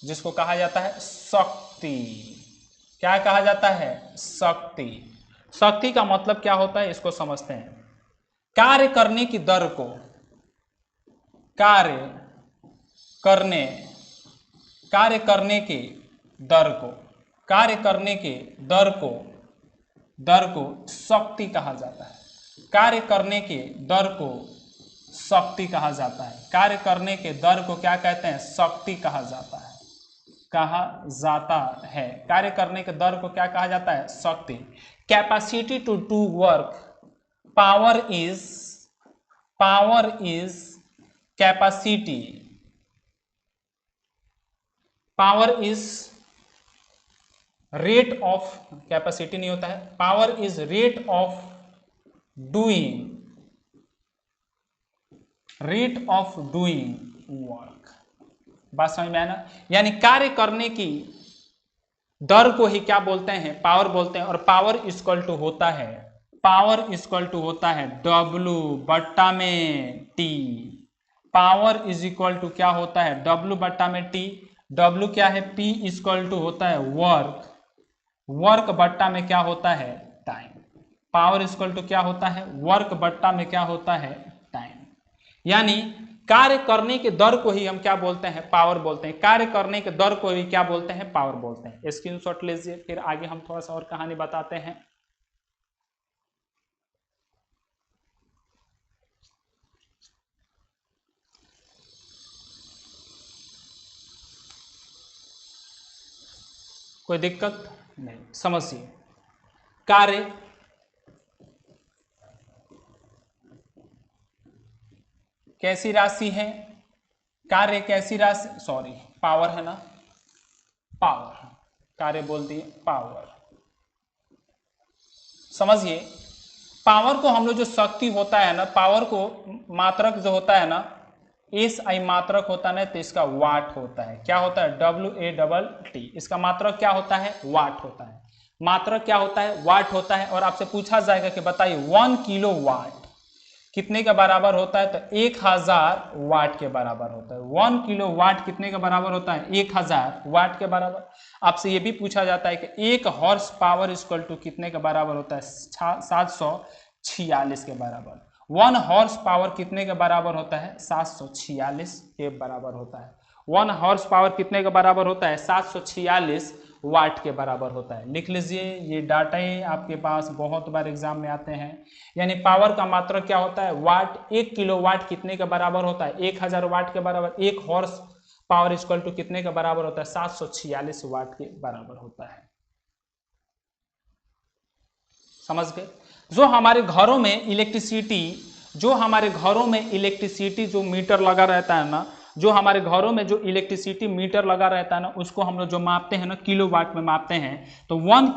जिसको कहा जाता है शक्ति। क्या कहा जाता है? शक्ति। शक्ति का मतलब क्या होता है इसको समझते हैं। कार्य करने की दर को, कार्य करने, कार्य करने के दर को, कार्य करने के दर को, दर को शक्ति कहा जाता है। कार्य करने के दर को शक्ति कहा जाता है। कार्य करने के दर को क्या कहते हैं? शक्ति कहा जाता है। कहा जाता है। कार्य करने के दर को क्या कहा जाता है? शक्ति। Capacity to do work. Power is capacity. Power is rate of, capacity नहीं होता है, power is rate of doing, rate of doing work. बात समझ में आया ना? यानी कार्य करने की दर को ही क्या बोलते हैं? पावर बोलते हैं। और पावर इक्वल टू होता है, पावर इक्वल टू होता है W बट्टा में T। Power is equal to क्या होता है? W बट्टा में T। W क्या है? P इक्वल टू होता है वर्क। वर्क बट्टा में क्या होता है? टाइम। पावर इक्वल टू क्या होता है? वर्क बट्टा में क्या होता है? टाइम। यानी कार्य करने के दर को ही हम क्या बोलते हैं? पावर बोलते हैं। कार्य करने के दर को ही क्या बोलते हैं? पावर बोलते हैं। स्क्रीनशॉट लीजिए, फिर आगे हम थोड़ा सा और कहानी बताते हैं। कोई दिक्कत नहीं, समझिए। कार्य कैसी राशि है? कार्य एक ऐसी राशि, सॉरी पावर है ना, पावर, कार्य बोल दिए पावर। समझिए पावर को हम लोग जो शक्ति होता है ना, पावर को मात्रक जो होता है ना, एस आई मात्रक होता है ना, तो इसका वाट होता है। क्या होता है? WATT। इसका मात्रक क्या होता है? वाट होता है। मात्रक क्या होता है? वाट होता है। और आपसे पूछा जाएगा कि बताइए 1 किलो वाट कितने के बराबर होता है? तो 1000 वाट के बराबर होता है। 1 किलो वाट कितने के बराबर होता है? 1000 वाट के बराबर। आपसे ये भी पूछा जाता है कि 1 हॉर्स पावर इक्वल टू कितने के बराबर होता है? 746 के बराबर। 1 हॉर्स पावर कितने के बराबर होता है? 746 के बराबर होता है। 1 हॉर्स पावर कितने के बराबर होता है? 746 वाट के बराबर होता है। लिख लीजिए, ये डाटा ही आपके पास बहुत बार एग्जाम में आते हैं। यानी पावर का मात्रक क्या होता है? वाट। 1 किलो वाट कितने के बराबर होता है? 1000 वाट के बराबर। 1 हॉर्स पावर इक्वल टू कितने के बराबर होता है? 746 वाट के बराबर होता है। समझ गए? जो हमारे घरों में इलेक्ट्रिसिटी जो मीटर लगा रहता है ना, जो हमारे घरों में जो इलेक्ट्रिसिटी मीटर लगा रहता है ना, उसको हम लोग जो मापते हैं ना, किलो वाट में मापते हैं। तो 1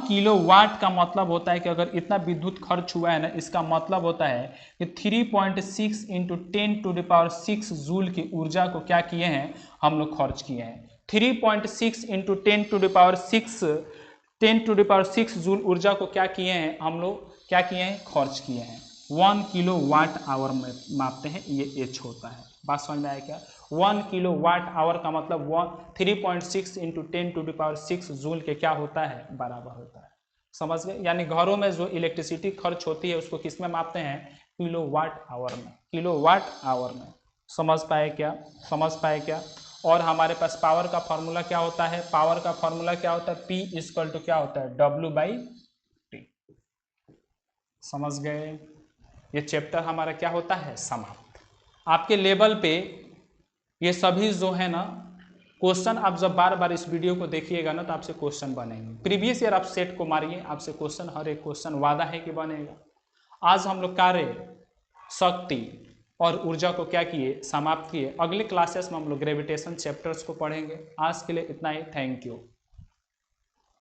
किलो वाट का मतलब होता है कि अगर इतना विद्युत खर्च हुआ है ना, इसका मतलब होता है कि 3.6 इंटू 10⁶ जूल की ऊर्जा को क्या किए हैं? हम लोग खर्च किए हैं। 3.6 इंटू 10⁶ जूल ऊर्जा को क्या किए हैं? हम लोग क्या किए हैं? खर्च किए हैं। 1 किलो वाट आवर में मापते हैं, ये एच होता है। बात समझ में आया क्या? 1 किलो वाट आवर का मतलब 3.6 इंटू 10⁶ जूल के क्या होता है? बराबर होता है। समझ गए? यानी घरों में जो इलेक्ट्रिसिटी खर्च होती है उसको किस में मापते हैं? किलो वाट आवर में। किलो वाट आवर में। समझ पाए क्या? समझ पाए क्या? और हमारे पास पावर का फॉर्मूला क्या होता है? पावर का फॉर्मूला क्या होता है? P इक्वल टू क्या होता है? W/T। समझ गए? ये चैप्टर हमारा क्या होता है? समाप्त। आपके लेवल पे ये सभी जो है ना क्वेश्चन, आप जब बार बार इस वीडियो को देखिएगा ना, तो आपसे क्वेश्चन बनेंगे। प्रीवियस ईयर आप सेट को मारिए, आपसे क्वेश्चन, हर एक क्वेश्चन वादा है कि बनेगा। आज हम लोग कार्य, शक्ति और ऊर्जा को क्या किए? समाप्त किए। अगले क्लासेस में हम लोग ग्रेविटेशन चैप्टर्स को पढ़ेंगे। आज के लिए इतना ही। Thank you.